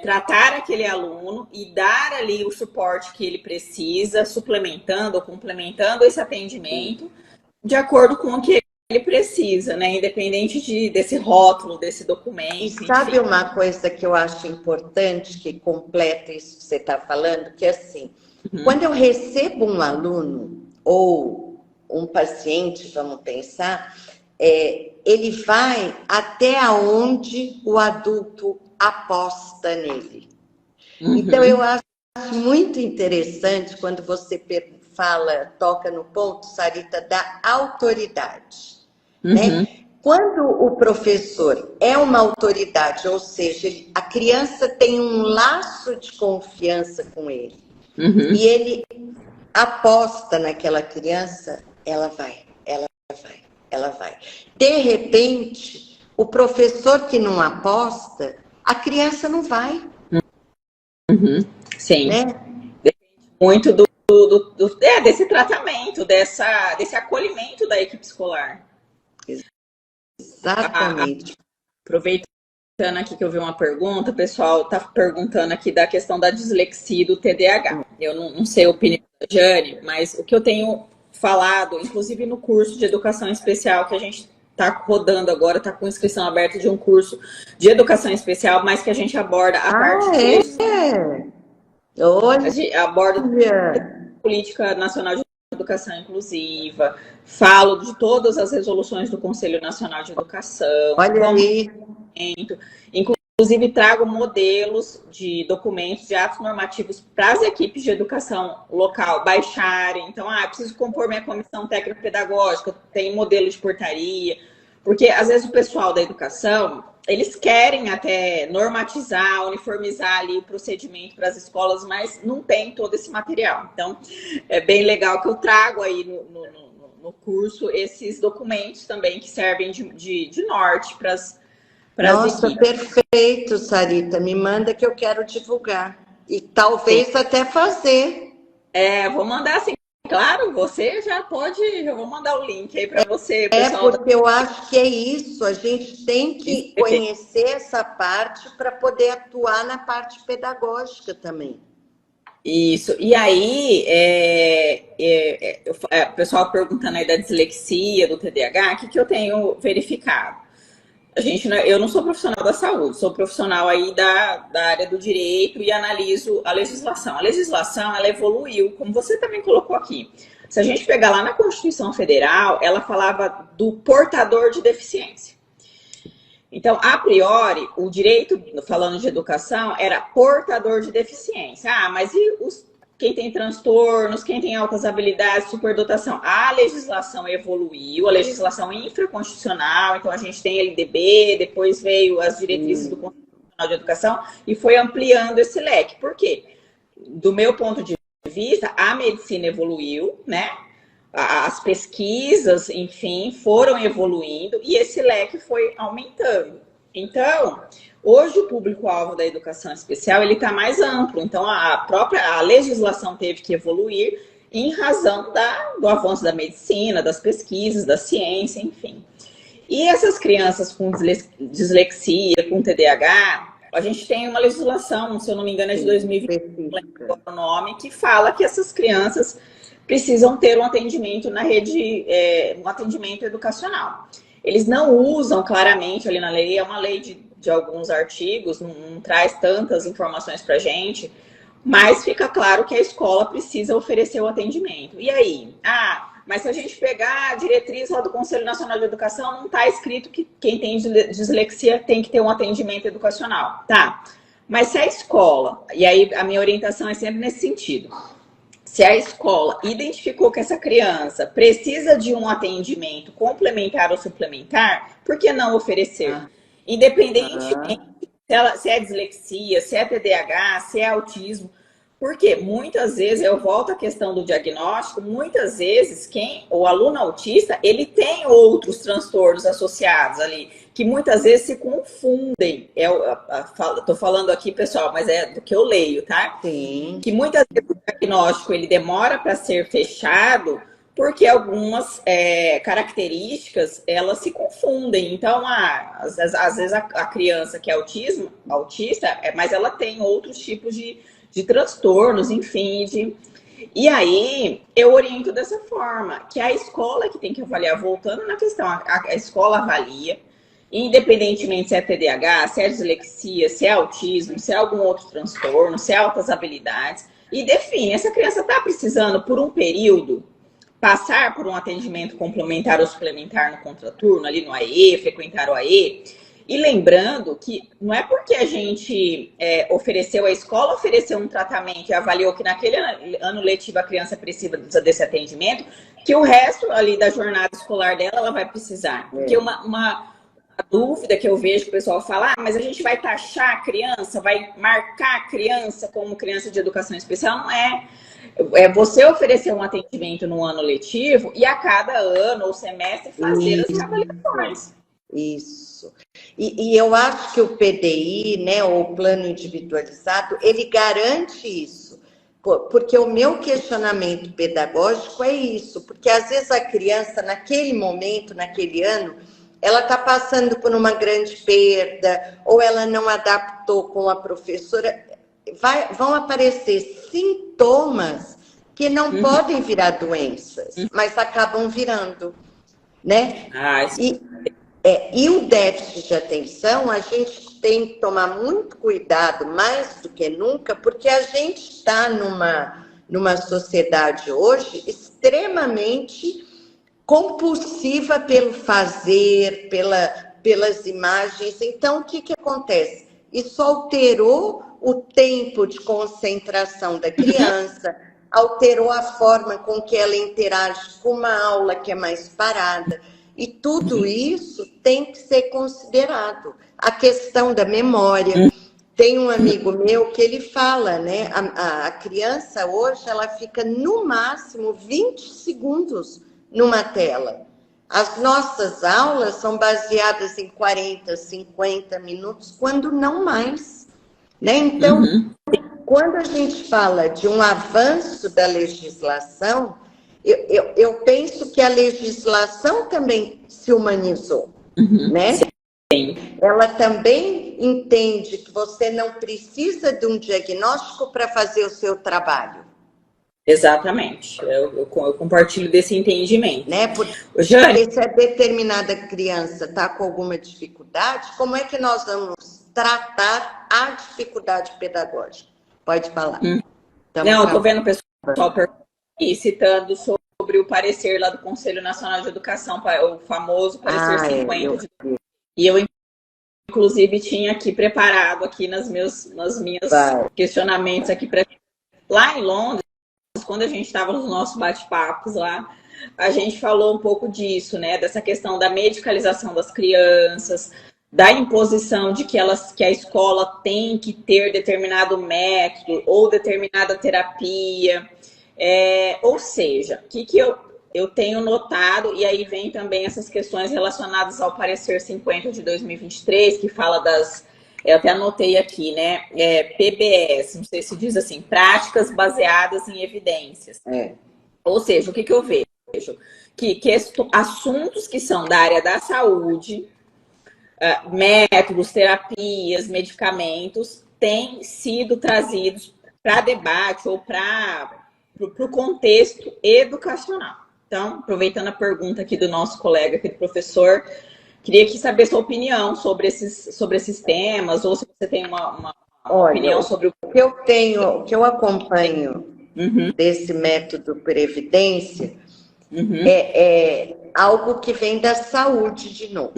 Speaker 1: Tratar aquele aluno e dar ali o suporte que ele precisa, suplementando ou complementando esse atendimento de acordo com o que ele precisa, né? Independente desse rótulo, desse documento.
Speaker 2: E sabe uma coisa que eu acho importante, que completa isso que você está falando, que é assim, quando eu recebo um aluno ou um paciente, vamos pensar, ele vai até onde o adulto aposta nele. Então, eu acho muito interessante quando você toca no ponto, Sarita, da autoridade. Né? Quando o professor é uma autoridade, ou seja, a criança tem um laço de confiança com ele, e ele aposta naquela criança, ela vai. De repente, o professor que não aposta, a criança não vai.
Speaker 1: Sim.
Speaker 2: Né?
Speaker 1: Depende muito desse tratamento, desse acolhimento da equipe escolar.
Speaker 2: Exatamente.
Speaker 1: Aproveitando aqui que eu vi uma pergunta, o pessoal está perguntando aqui da questão da dislexia e do TDAH. Eu não sei a opinião da Jane, mas o que eu tenho falado, inclusive no curso de educação especial que a gente está rodando agora, está com inscrição aberta de um curso de educação especial, mas que a gente aborda a parte aborda a Política Nacional de Educação Inclusiva, falo de todas as resoluções do Conselho Nacional de Educação.
Speaker 2: Olha aí.
Speaker 1: Inclusive, trago modelos de documentos, de atos normativos para as equipes de educação local baixarem. Então, preciso compor minha comissão técnico-pedagógica, tem modelo de portaria. Porque, às vezes, o pessoal da educação, eles querem até normatizar, uniformizar ali o procedimento para as escolas, mas não tem todo esse material. Então, é bem legal que eu trago aí no curso esses documentos também que servem de norte para as
Speaker 2: Nossa, perfeito, Sarita. Me manda que eu quero divulgar. E talvez até fazer.
Speaker 1: Vou mandar assim. Claro, você já pode. Eu vou mandar o link aí para você,
Speaker 2: pessoal. Porque eu acho que é isso. A gente tem que conhecer essa parte para poder atuar na parte pedagógica também.
Speaker 1: Isso. E aí, o pessoal perguntando aí da dislexia, do TDAH, o que eu tenho verificado? Eu não sou profissional da saúde, sou profissional aí da área do direito e analiso a legislação. A legislação, ela evoluiu, como você também colocou aqui. Se a gente pegar lá na Constituição Federal, ela falava do portador de deficiência. Então, a priori, o direito, falando de educação, era portador de deficiência. Mas e quem tem transtornos, quem tem altas habilidades, superdotação? A legislação evoluiu, a legislação infraconstitucional, então a gente tem LDB, depois veio as diretrizes do Conselho Nacional de Educação e foi ampliando esse leque. Por quê? Do meu ponto de vista, a medicina evoluiu, né? As pesquisas, enfim, foram evoluindo e esse leque foi aumentando. Então, hoje o público-alvo da educação especial ele está mais amplo. Então, a legislação teve que evoluir em razão do avanço da medicina, das pesquisas, da ciência, enfim. E essas crianças com dislexia, com TDAH, a gente tem uma legislação, se eu não me engano, é de 2020, o nome, que fala que essas crianças precisam ter um atendimento na rede, um atendimento educacional. Eles não usam claramente ali na lei, é uma lei de alguns artigos, não traz tantas informações para a gente, mas fica claro que a escola precisa oferecer o atendimento. E aí? Mas se a gente pegar a diretriz lá do Conselho Nacional de Educação, não está escrito que quem tem dislexia tem que ter um atendimento educacional. Tá, mas se a escola, e aí a minha orientação é sempre nesse sentido, se a escola identificou que essa criança precisa de um atendimento complementar ou suplementar, por que não oferecer? Independentemente se é dislexia, se é TDAH, se é autismo. Porque muitas vezes, eu volto à questão do diagnóstico, muitas vezes o aluno autista, ele tem outros transtornos associados ali, que muitas vezes se confundem. Estou falando aqui, pessoal, mas é do que eu leio, tá?
Speaker 2: Sim.
Speaker 1: Que muitas vezes o diagnóstico ele demora para ser fechado, porque algumas características, elas se confundem. Então, às vezes a criança que é autista, mas ela tem outros tipos de transtornos, enfim. E aí, eu oriento dessa forma, que a escola que tem que avaliar, voltando na questão, a escola avalia, independentemente se é TDAH, se é dislexia, se é autismo, se é algum outro transtorno, se é altas habilidades, e define, essa criança está precisando, por um período, passar por um atendimento complementar ou suplementar no contraturno, ali no AE, frequentar o AE, e lembrando que não é porque a gente ofereceu, a escola ofereceu um tratamento e avaliou que naquele ano letivo a criança precisa desse atendimento, que o resto ali da jornada escolar dela, ela vai precisar. Porque uma dúvida que eu vejo que o pessoal fala, mas a gente vai taxar a criança, vai marcar a criança como criança de educação especial? Não é. É você oferecer um atendimento no ano letivo e a cada ano ou semestre fazer as avaliações.
Speaker 2: Isso. E eu acho que o PDI, né, ou o plano individualizado, ele garante isso. Porque o meu questionamento pedagógico é isso. Porque às vezes a criança, naquele momento, naquele ano, ela está passando por uma grande perda, ou ela não adaptou com a professora. Vão aparecer sintomas que não podem virar doenças, mas acabam virando, né? E o déficit de atenção, a gente tem que tomar muito cuidado, mais do que nunca, porque a gente está numa sociedade hoje extremamente compulsiva pelo fazer, pelas imagens. Então, o que acontece? Isso alterou o tempo de concentração da criança, alterou a forma com que ela interage com uma aula que é mais parada. E tudo isso tem que ser considerado. A questão da memória. Tem um amigo meu que ele fala, né? A criança hoje, ela fica no máximo 20 segundos numa tela. As nossas aulas são baseadas em 40, 50 minutos, quando não mais. Né? Então, quando a gente fala de um avanço da legislação, eu penso que a legislação também se humanizou, né?
Speaker 1: Sim.
Speaker 2: Ela também entende que você não precisa de um diagnóstico para fazer o seu trabalho.
Speaker 1: Exatamente. Eu compartilho desse entendimento.
Speaker 2: Né? Porque se a determinada criança está com alguma dificuldade, como é que nós vamos tratar a dificuldade pedagógica? Pode falar.
Speaker 1: Não, estou vendo o pessoal citando sobre o parecer lá do Conselho Nacional de Educação, o famoso parecer 50. E eu, inclusive, tinha aqui preparado aqui nas minhas questionamentos aqui lá em Londres, quando a gente estava nos nossos bate-papos lá, a gente falou um pouco disso, né? Dessa questão da medicalização das crianças, da imposição de que a escola tem que ter determinado método ou determinada terapia. Ou seja, o que eu tenho notado, e aí vem também essas questões relacionadas ao parecer 50 de 2023, que fala eu até anotei aqui, né? PBS, não sei se diz assim, práticas baseadas em evidências. Ou seja, o que eu vejo? Que assuntos que são da área da saúde, métodos, terapias, medicamentos, têm sido trazidos para debate ou para o contexto educacional. Então, aproveitando a pergunta aqui do nosso colega, aqui do professor, queria aqui saber sua opinião sobre esses temas, ou se você tem uma opinião sobre
Speaker 2: o que eu acompanho desse método Previdência é algo que vem da saúde de novo.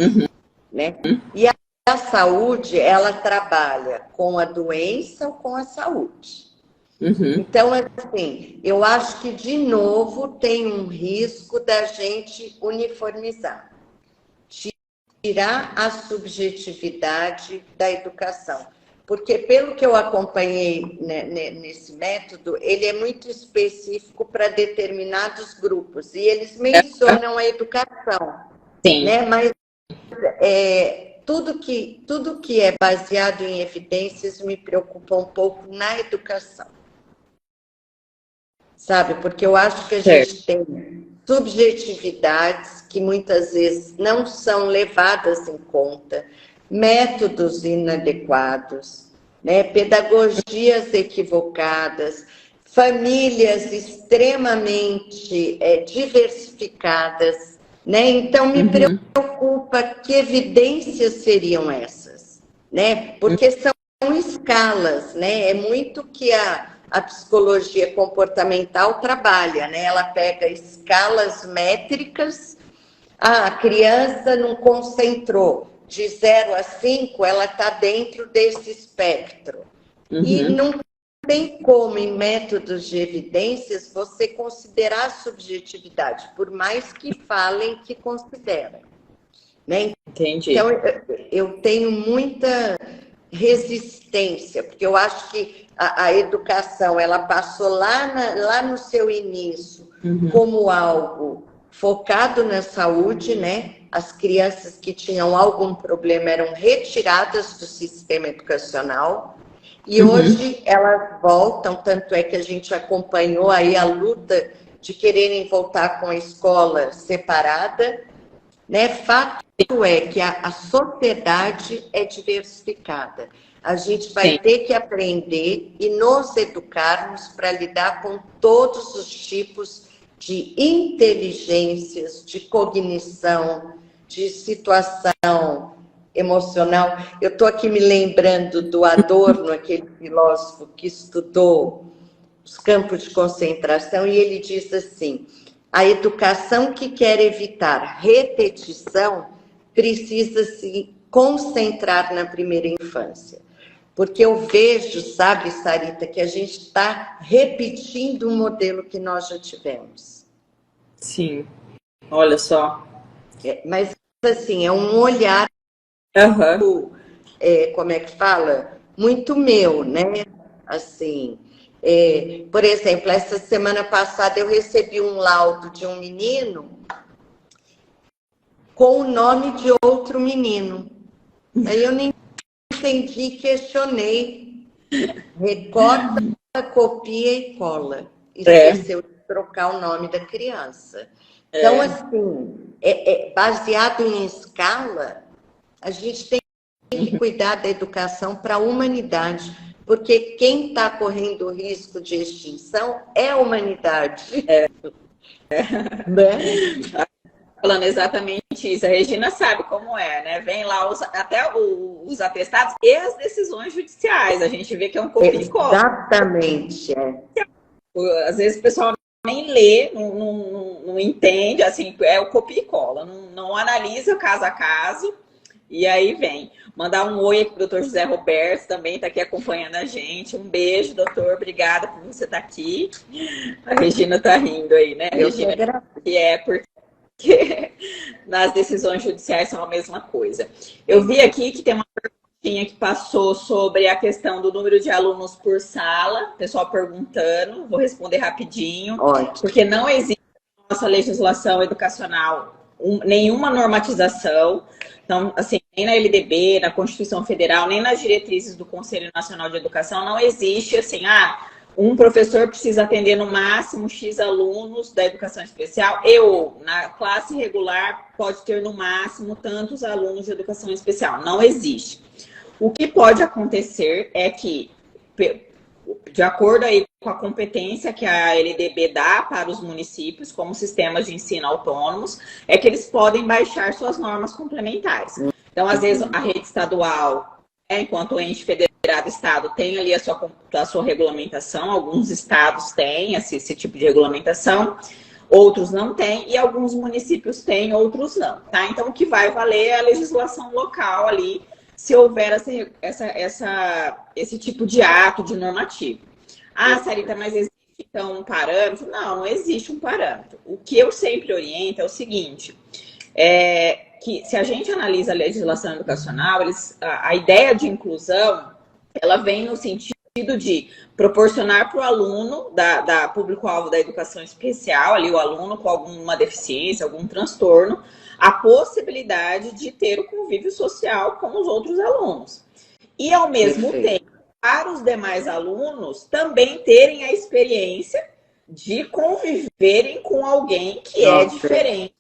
Speaker 2: Né? E a saúde, ela trabalha com a doença ou com a saúde. Então, assim, eu acho que, de novo, tem um risco da gente uniformizar. Tirar a subjetividade da educação. Porque, pelo que eu acompanhei, né, nesse método, ele é muito específico para determinados grupos. E eles mencionam a educação.
Speaker 1: Sim.
Speaker 2: Né? Mas tudo que é baseado em evidências me preocupa um pouco na educação. Sabe? Porque eu acho que a gente tem subjetividades que muitas vezes não são levadas em conta, métodos inadequados, né? Pedagogias equivocadas, famílias extremamente diversificadas, né? Então, me preocupa que evidências seriam essas, né? Porque são escalas, né? É muito que a psicologia comportamental trabalha, né? Ela pega escalas métricas. A criança não concentrou. De 0 a 5, ela está dentro desse espectro. E não tem como, em métodos de evidências, você considerar a subjetividade, por mais que falem que consideram. Né?
Speaker 1: Entendi.
Speaker 2: Então, eu tenho muita resistência, porque eu acho que a educação, ela passou lá no seu início como algo focado na saúde, né? As crianças que tinham algum problema eram retiradas do sistema educacional e hoje elas voltam, tanto é que a gente acompanhou aí a luta de quererem voltar com a escola separada, né? Fato é que a sociedade é diversificada. A gente vai ter que aprender e nos educarmos para lidar com todos os tipos de inteligências, de cognição, de situação emocional. Eu estou aqui me lembrando do Adorno, aquele filósofo que estudou os campos de concentração, e ele diz assim: a educação que quer evitar repetição precisa se concentrar na primeira infância. Porque eu vejo, sabe, Sarita, que a gente está repetindo um modelo que nós já tivemos.
Speaker 1: Sim, olha só.
Speaker 2: Mas, assim, é um olhar, como é que fala? Muito meu, né? Assim, por exemplo, essa semana passada eu recebi um laudo de um menino com o nome de outro menino. Aí eu nem entendi, questionei. Recorta, copia e cola. Esqueceu de trocar o nome da criança. Então, assim, baseado em escala, a gente tem que cuidar da educação para a humanidade, porque quem está correndo risco de extinção é a humanidade.
Speaker 1: Né? Falando exatamente isso, a Regina sabe como é, né? Vem lá até os atestados e as decisões judiciais. A gente vê que é um copia e cola.
Speaker 2: Exatamente.
Speaker 1: Às vezes o pessoal nem lê, não entende, assim, é o copia e cola, não analisa caso a caso, e aí vem. Mandar um oi aqui pro doutor José Roberto, também está aqui acompanhando a gente. Um beijo, doutor, obrigada por você estar aqui. A Regina está rindo aí, né? Regina, que é porque nas decisões judiciais são a mesma coisa. Eu vi aqui que tem uma perguntinha que passou sobre a questão do número de alunos por sala, pessoal perguntando, vou responder rapidinho.
Speaker 2: Ótimo.
Speaker 1: Porque não existe na nossa legislação educacional nenhuma normatização, então, assim, nem na LDB, na Constituição Federal, nem nas diretrizes do Conselho Nacional de Educação, não existe assim, um professor precisa atender no máximo X alunos da educação especial, na classe regular, pode ter no máximo tantos alunos de educação especial. Não existe. O que pode acontecer é que, de acordo aí com a competência que a LDB dá para os municípios, como sistemas de ensino autônomos, é que eles podem baixar suas normas complementares. Então, às vezes, a rede estadual, enquanto ente federado estado, tem ali a sua regulamentação, alguns estados têm esse tipo de regulamentação, outros não têm, e alguns municípios têm, outros não, tá? Então, o que vai valer é a legislação local ali, se houver esse tipo de ato, de normativo. Sarita, mas existe então um parâmetro? Não existe um parâmetro. O que eu sempre oriento é o seguinte, que se a gente analisa a legislação educacional, a ideia de inclusão, ela vem no sentido de proporcionar para o aluno, da público-alvo da educação especial, ali o aluno com alguma deficiência, algum transtorno, a possibilidade de ter o convívio social com os outros alunos. E, ao mesmo tempo, para os demais alunos também terem a experiência de conviverem com alguém que é diferente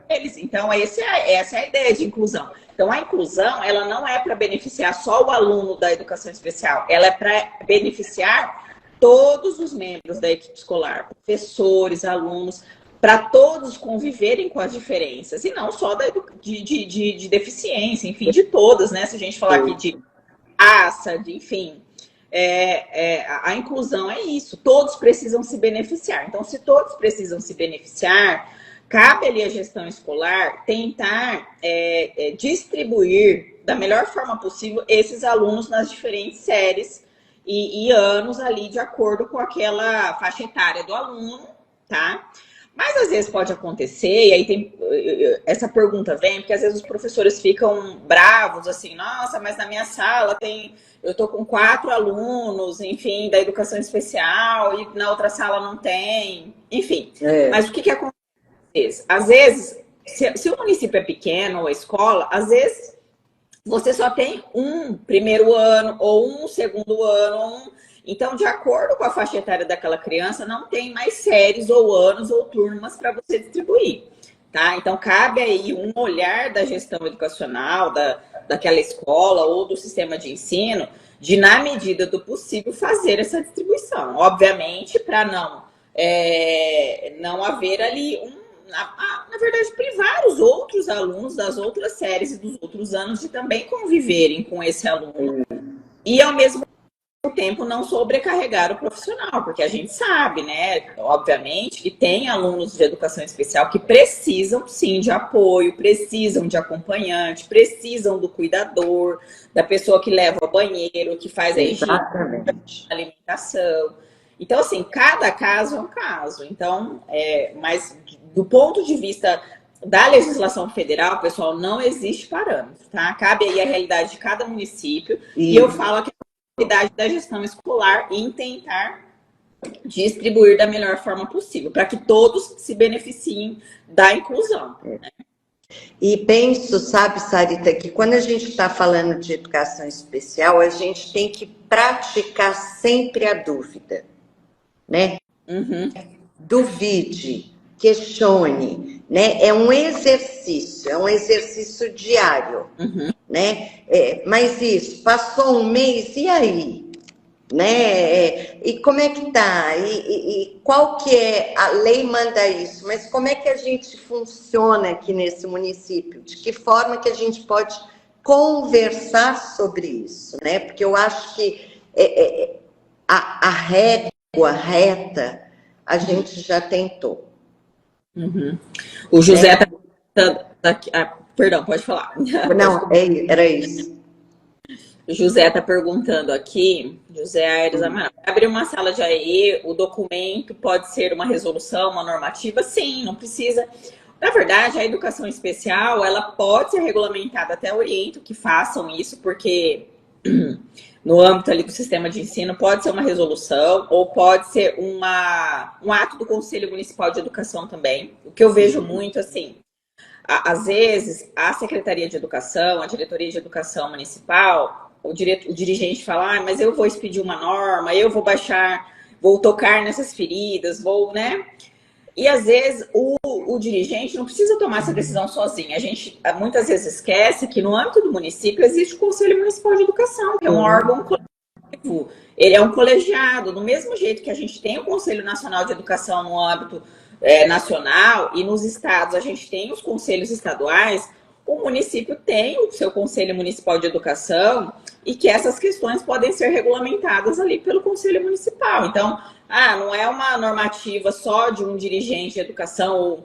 Speaker 1: deles. Então, essa é a ideia de inclusão. Então, a inclusão, ela não é para beneficiar só o aluno da educação especial, ela é para beneficiar todos os membros da equipe escolar, professores, alunos, para todos conviverem com as diferenças, e não só de deficiência, enfim, de todas, né? Se a gente falar aqui de raça, enfim, a inclusão é isso, todos precisam se beneficiar. Então, se todos precisam se beneficiar, cabe ali a gestão escolar tentar distribuir da melhor forma possível esses alunos nas diferentes séries e anos ali de acordo com aquela faixa etária do aluno, tá? Mas às vezes pode acontecer, e aí tem essa pergunta vem, porque às vezes os professores ficam bravos, assim, nossa, mas na minha sala eu tô com 4 alunos, enfim, da educação especial, e na outra sala não tem, enfim. Mas o que acontece? Às vezes, se o município é pequeno, ou a escola, às vezes você só tem um primeiro ano, ou um segundo ano, Então, de acordo com a faixa etária daquela criança, não tem mais séries ou anos ou turmas para você distribuir, tá? Então, cabe aí um olhar da gestão educacional, daquela escola ou do sistema de ensino, de, na medida do possível, fazer essa distribuição. Obviamente, para não haver ali na verdade, privar os outros alunos das outras séries e dos outros anos de também conviverem com esse aluno e, ao mesmo tempo, não sobrecarregar o profissional, porque a gente sabe, né, obviamente, que tem alunos de educação especial que precisam, sim, de apoio, precisam de acompanhante, precisam do cuidador, da pessoa que leva ao banheiro, que faz a higiene, a alimentação. Então, assim, cada caso é um caso. Então, mas do ponto de vista da legislação federal, pessoal, não existe parâmetro, tá? Cabe aí a realidade de cada município. E eu falo que a realidade da gestão escolar em tentar distribuir da melhor forma possível, para que todos se beneficiem da inclusão. Né?
Speaker 2: E penso, sabe, Sarita, que quando a gente está falando de educação especial, a gente tem que praticar sempre a dúvida, né? Duvide, questione, né? É um exercício diário, né? Mas isso, passou um mês, e aí? Né? E como é que tá? E qual que é? A lei manda isso, mas como é que a gente funciona aqui nesse município? De que forma que a gente pode conversar sobre isso, né? Porque eu acho que a régua reta a gente já tentou.
Speaker 1: O José perdão, pode falar.
Speaker 2: Não, era isso.
Speaker 1: O José está perguntando aqui, José Aires Amaral, abrir uma sala de AE, o documento pode ser uma resolução, uma normativa? Sim, não precisa. Na verdade, a educação especial, ela pode ser regulamentada, até oriento que façam isso, porque no âmbito ali do sistema de ensino pode ser uma resolução ou pode ser um ato do Conselho Municipal de Educação também. O que eu vejo muito, assim, às vezes, a Secretaria de Educação, a Diretoria de Educação Municipal, o dirigente fala, mas eu vou expedir uma norma, eu vou baixar, vou tocar nessas feridas, né? E às vezes o dirigente não precisa tomar essa decisão sozinho. A gente muitas vezes esquece que no âmbito do município existe o Conselho Municipal de Educação, que é um órgão coletivo. Ele é um colegiado, do mesmo jeito que a gente tem o Conselho Nacional de Educação no âmbito nacional, e nos estados a gente tem os conselhos estaduais, o município tem o seu Conselho Municipal de Educação e que essas questões podem ser regulamentadas ali pelo Conselho Municipal. Então, não é uma normativa só de um dirigente de educação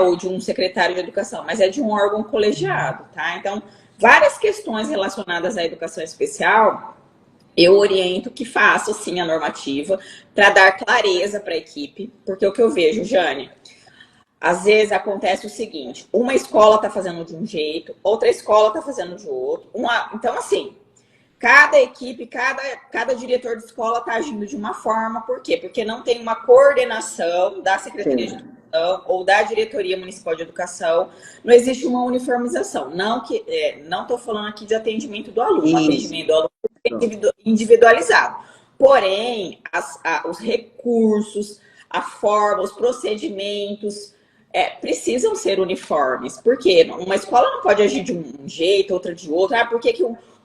Speaker 1: ou de um secretário de educação, mas é de um órgão colegiado, tá? Então, várias questões relacionadas à educação especial, eu oriento que faça, sim, a normativa para dar clareza para a equipe, porque o que eu vejo, Jane, às vezes acontece o seguinte, uma escola está fazendo de um jeito, outra escola está fazendo de outro. Então, assim, cada equipe, cada diretor de escola está agindo de uma forma. Por quê? Porque não tem uma coordenação da Secretaria de Educação ou da Diretoria Municipal de Educação. Não existe uma uniformização. Não estou falando aqui de atendimento do aluno. O atendimento do aluno é individualizado. Porém, os recursos, a forma, os procedimentos precisam ser uniformes. Por quê? Uma escola não pode agir de um jeito, outra de outro. Por que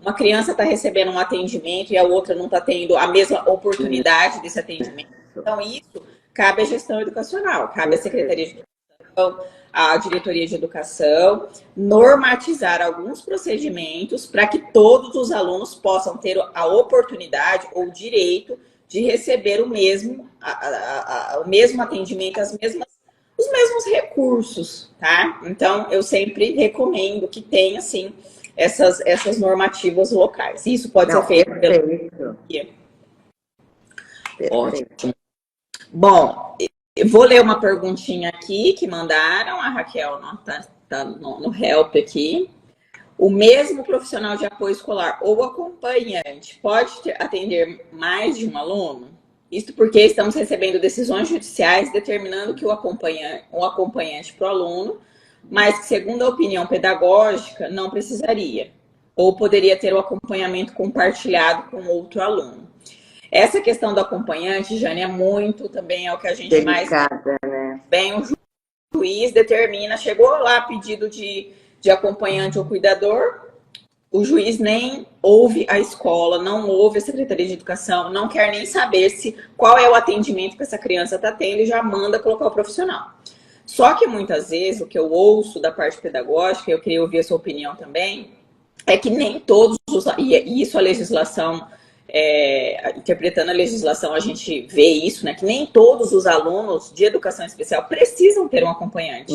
Speaker 1: uma criança está recebendo um atendimento e a outra não está tendo a mesma oportunidade desse atendimento. Então, isso cabe à gestão educacional, cabe à Secretaria de Educação, à Diretoria de Educação, normatizar alguns procedimentos para que todos os alunos possam ter a oportunidade ou o direito de receber o mesmo atendimento, os mesmos recursos, tá? Então, eu sempre recomendo que tenha, assim, essas normativas locais. Isso pode ser feito pelo... Ótimo. Bom, eu vou ler uma perguntinha aqui que mandaram. A Raquel tá no help aqui. O mesmo profissional de apoio escolar ou acompanhante pode atender mais de um aluno? Isto porque estamos recebendo decisões judiciais determinando que o acompanhante para o aluno, mas que, segundo a opinião pedagógica, não precisaria. Ou poderia ter o acompanhamento compartilhado com outro aluno. Essa questão do acompanhante, Jane, também é o que a gente
Speaker 2: delicada, né?
Speaker 1: Bem, o juiz determina, chegou lá pedido de acompanhante ou cuidador, o juiz nem ouve a escola, não ouve a Secretaria de Educação, não quer nem saber qual é o atendimento que essa criança está tendo e já manda colocar o profissional. Só que muitas vezes o que eu ouço da parte pedagógica, eu queria ouvir a sua opinião também, é que nem todos e isso a legislação, interpretando a legislação, a gente vê isso, né? Que nem todos os alunos de educação especial precisam ter um acompanhante.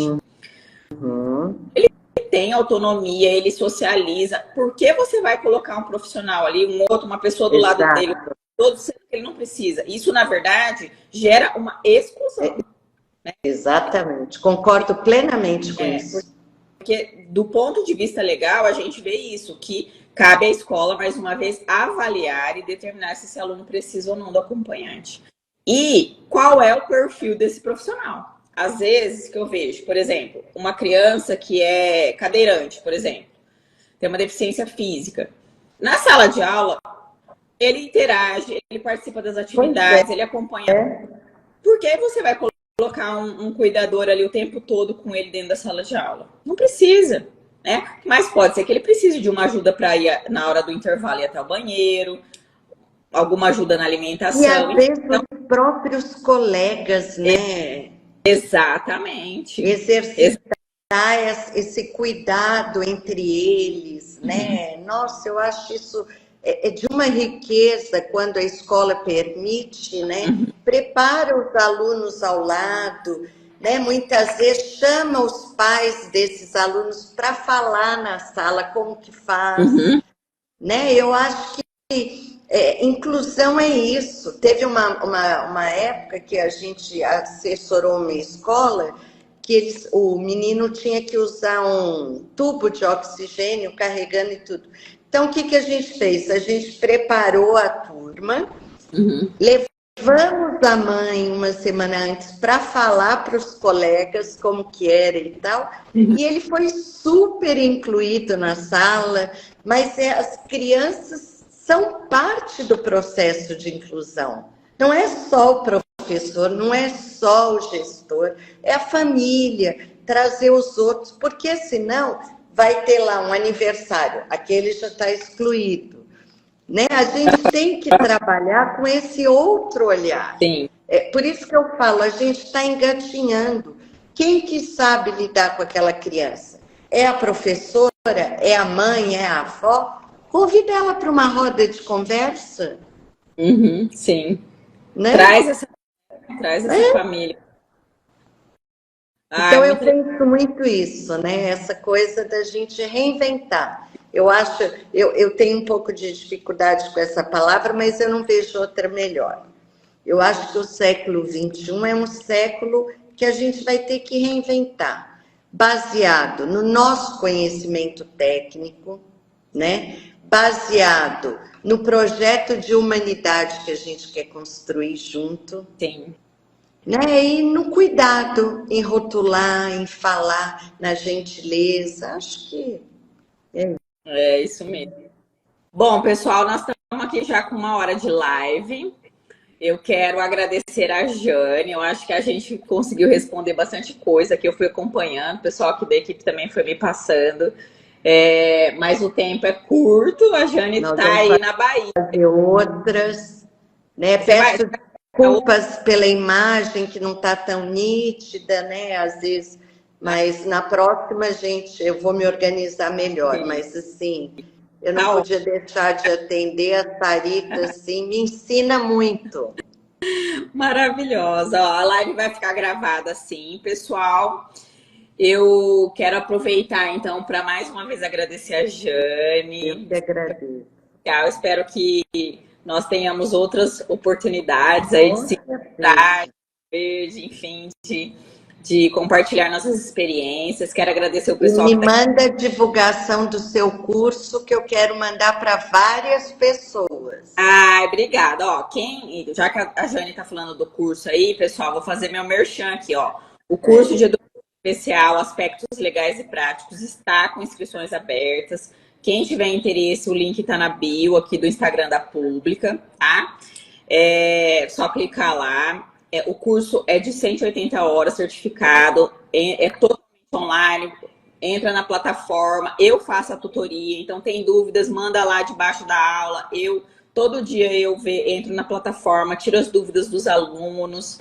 Speaker 2: Uhum.
Speaker 1: Ele tem autonomia, ele socializa. Por que você vai colocar um profissional ali, uma pessoa do lado dele, todo sendo que ele não precisa? Isso, na verdade, gera uma exclusão. Né?
Speaker 2: Exatamente, concordo plenamente com isso.
Speaker 1: Porque, do ponto de vista legal, a gente vê isso, que cabe à escola, mais uma vez, avaliar e determinar se esse aluno precisa ou não do acompanhante. E qual é o perfil desse profissional? Às vezes, que eu vejo, por exemplo, uma criança que é cadeirante, por exemplo, tem uma deficiência física. Na sala de aula, ele interage, ele participa das atividades, ele acompanha. Por que você vai colocar um cuidador ali o tempo todo com ele dentro da sala de aula? Não precisa, né? Mas pode ser que ele precise de uma ajuda para ir na hora do intervalo ir até o banheiro, alguma ajuda na alimentação.
Speaker 2: E às vezes os próprios colegas, né?
Speaker 1: Exatamente.
Speaker 2: Exercitar esse cuidado entre eles, né? Nossa, eu acho isso de uma riqueza quando a escola permite, né? Prepara os alunos ao lado, né? Muitas vezes chama os pais desses alunos para falar na sala como que faz, né? Eu acho que inclusão é isso. Teve uma época que a gente assessorou uma escola que o menino tinha que usar um tubo de oxigênio carregando e tudo. Então, o que a gente fez? A gente preparou a turma, levamos a mãe uma semana antes para falar para os colegas como que era e tal, e ele foi super incluído na sala, mas as crianças são parte do processo de inclusão. Não é só o professor, não é só o gestor, é a família, trazer os outros, porque senão vai ter lá um aniversário, aquele já está excluído. Né? A gente tem que trabalhar com esse outro olhar.
Speaker 1: Sim.
Speaker 2: Por isso que eu falo, a gente está engatinhando. Quem que sabe lidar com aquela criança? É a professora? É a mãe? É a avó? Convida ela para uma roda de conversa.
Speaker 1: Sim.
Speaker 2: Né?
Speaker 1: Traz essa família.
Speaker 2: Então eu penso muito isso, né? Essa coisa da gente reinventar. Eu tenho um pouco de dificuldade com essa palavra, mas eu não vejo outra melhor. Eu acho que o século XXI é um século que a gente vai ter que reinventar, baseado no nosso conhecimento técnico, né? Baseado no projeto de humanidade que a gente quer construir junto.
Speaker 1: Sim.
Speaker 2: Né? E no cuidado, em rotular, em falar, na gentileza. Acho que
Speaker 1: é isso mesmo. Bom, pessoal, nós estamos aqui já com 1 hora de live. Eu quero agradecer a Jane. Eu acho que a gente conseguiu responder bastante coisa que eu fui acompanhando. O pessoal aqui da equipe também foi me passando. mas o tempo é curto, a Jane está aí na Bahia.
Speaker 2: Fazer outras, né? Peço desculpas pela imagem que não está tão nítida, né? Às vezes, mas na próxima, gente, eu vou me organizar melhor. Sim. Mas assim, eu não podia deixar de atender a Sarita, assim, me ensina muito.
Speaker 1: Maravilhosa. Ó, a live vai ficar gravada assim, pessoal. Eu quero aproveitar, então, para mais uma vez agradecer a Jane.
Speaker 2: Eu que agradeço.
Speaker 1: Eu espero que nós tenhamos outras oportunidades aí de se encontrar, enfim, de compartilhar nossas experiências. Quero agradecer o pessoal.
Speaker 2: E me manda a divulgação do seu curso, que eu quero mandar para várias pessoas.
Speaker 1: Ai, obrigada. Ó, já que a Jane está falando do curso aí, pessoal, vou fazer meu merchan aqui, ó. O curso de educação especial, aspectos legais e práticos, está com inscrições abertas. Quem tiver interesse, o link está na bio aqui do Instagram da Pública, tá? Só clicar lá. O curso é de 180 horas, certificado, é totalmente online, entra na plataforma, eu faço a tutoria, então tem dúvidas, manda lá debaixo da aula, todo dia eu entro na plataforma, tiro as dúvidas dos alunos,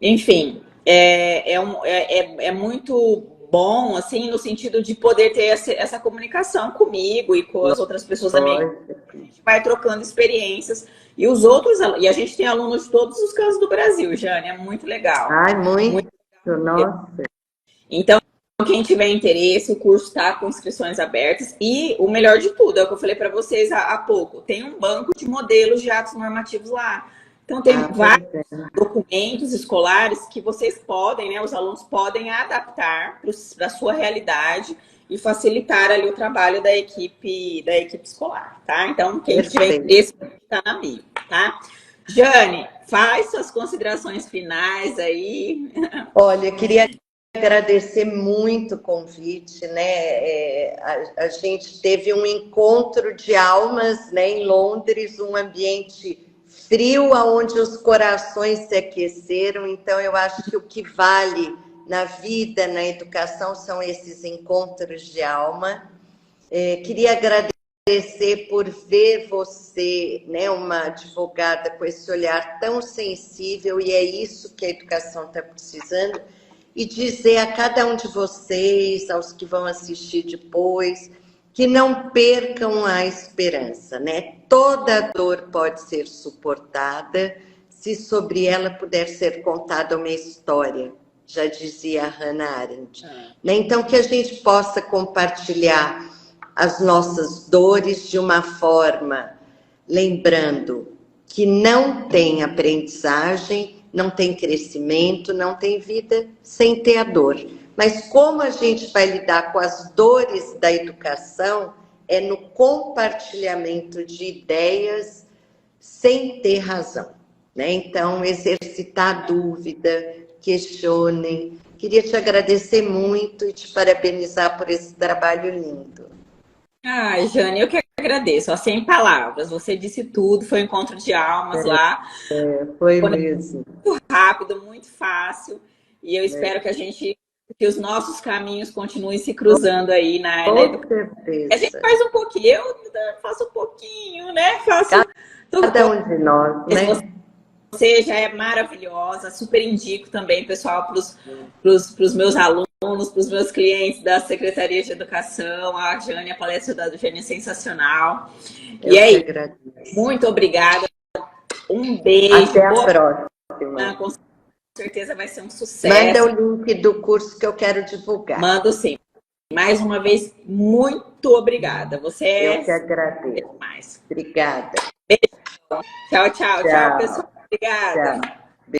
Speaker 1: enfim, é muito bom, assim, no sentido de poder ter essa comunicação comigo e com as outras pessoas da minha equipe. A gente vai trocando experiências. E os outros, e a gente tem alunos de todos os cantos do Brasil, Jane, é muito legal.
Speaker 2: Ai, muito nossa.
Speaker 1: Então, quem tiver interesse, o curso está com inscrições abertas. E o melhor de tudo, é o que eu falei para vocês há pouco, tem um banco de modelos de atos normativos lá. Então, tem vários documentos escolares que vocês podem, né, os alunos podem adaptar para a sua realidade e facilitar ali o trabalho da equipe escolar, tá? Então, quem tiver interesse, está na bio, tá? Jane, faz suas considerações finais aí.
Speaker 2: Olha, queria agradecer muito o convite, né? A gente teve um encontro de almas, né, em Londres, um ambiente frio, onde os corações se aqueceram. Então, eu acho que o que vale na vida, na educação, são esses encontros de alma. Queria agradecer por ver você, né, uma advogada com esse olhar tão sensível, e é isso que a educação está precisando, e dizer a cada um de vocês, aos que vão assistir depois, que não percam a esperança, né? Toda dor pode ser suportada se sobre ela puder ser contada uma história, já dizia a Hannah Arendt. Então, que a gente possa compartilhar as nossas dores de uma forma, lembrando que não tem aprendizagem, não tem crescimento, não tem vida sem ter a dor. Mas como a gente vai lidar com as dores da educação é no compartilhamento de ideias sem ter razão, né? Então, exercitar a dúvida, questionem. Queria te agradecer muito e te parabenizar por esse trabalho lindo.
Speaker 1: Ai, Jane, eu que agradeço. Ó, sem palavras, você disse tudo, foi um encontro de almas lá.
Speaker 2: Foi mesmo.
Speaker 1: Muito rápido, muito fácil. E eu espero que os nossos caminhos continuem se cruzando aí na educação. A gente faz um pouquinho, eu faço um pouquinho, né?
Speaker 2: Cada um de nós, né?
Speaker 1: Você já é maravilhosa, super indico também, pessoal, para os meus alunos, para os meus clientes da Secretaria de Educação. A Jane, a palestra da Jane é sensacional. E aí, muito obrigada. Um beijo.
Speaker 2: Até a próxima.
Speaker 1: Com certeza vai ser um sucesso.
Speaker 2: Manda o link do curso que eu quero divulgar.
Speaker 1: Mando sim. Mais uma vez, muito obrigada.
Speaker 2: Eu que agradeço.
Speaker 1: Mais.
Speaker 2: Obrigada.
Speaker 1: Beijo. Tchau, pessoal. Obrigada.
Speaker 2: Tchau.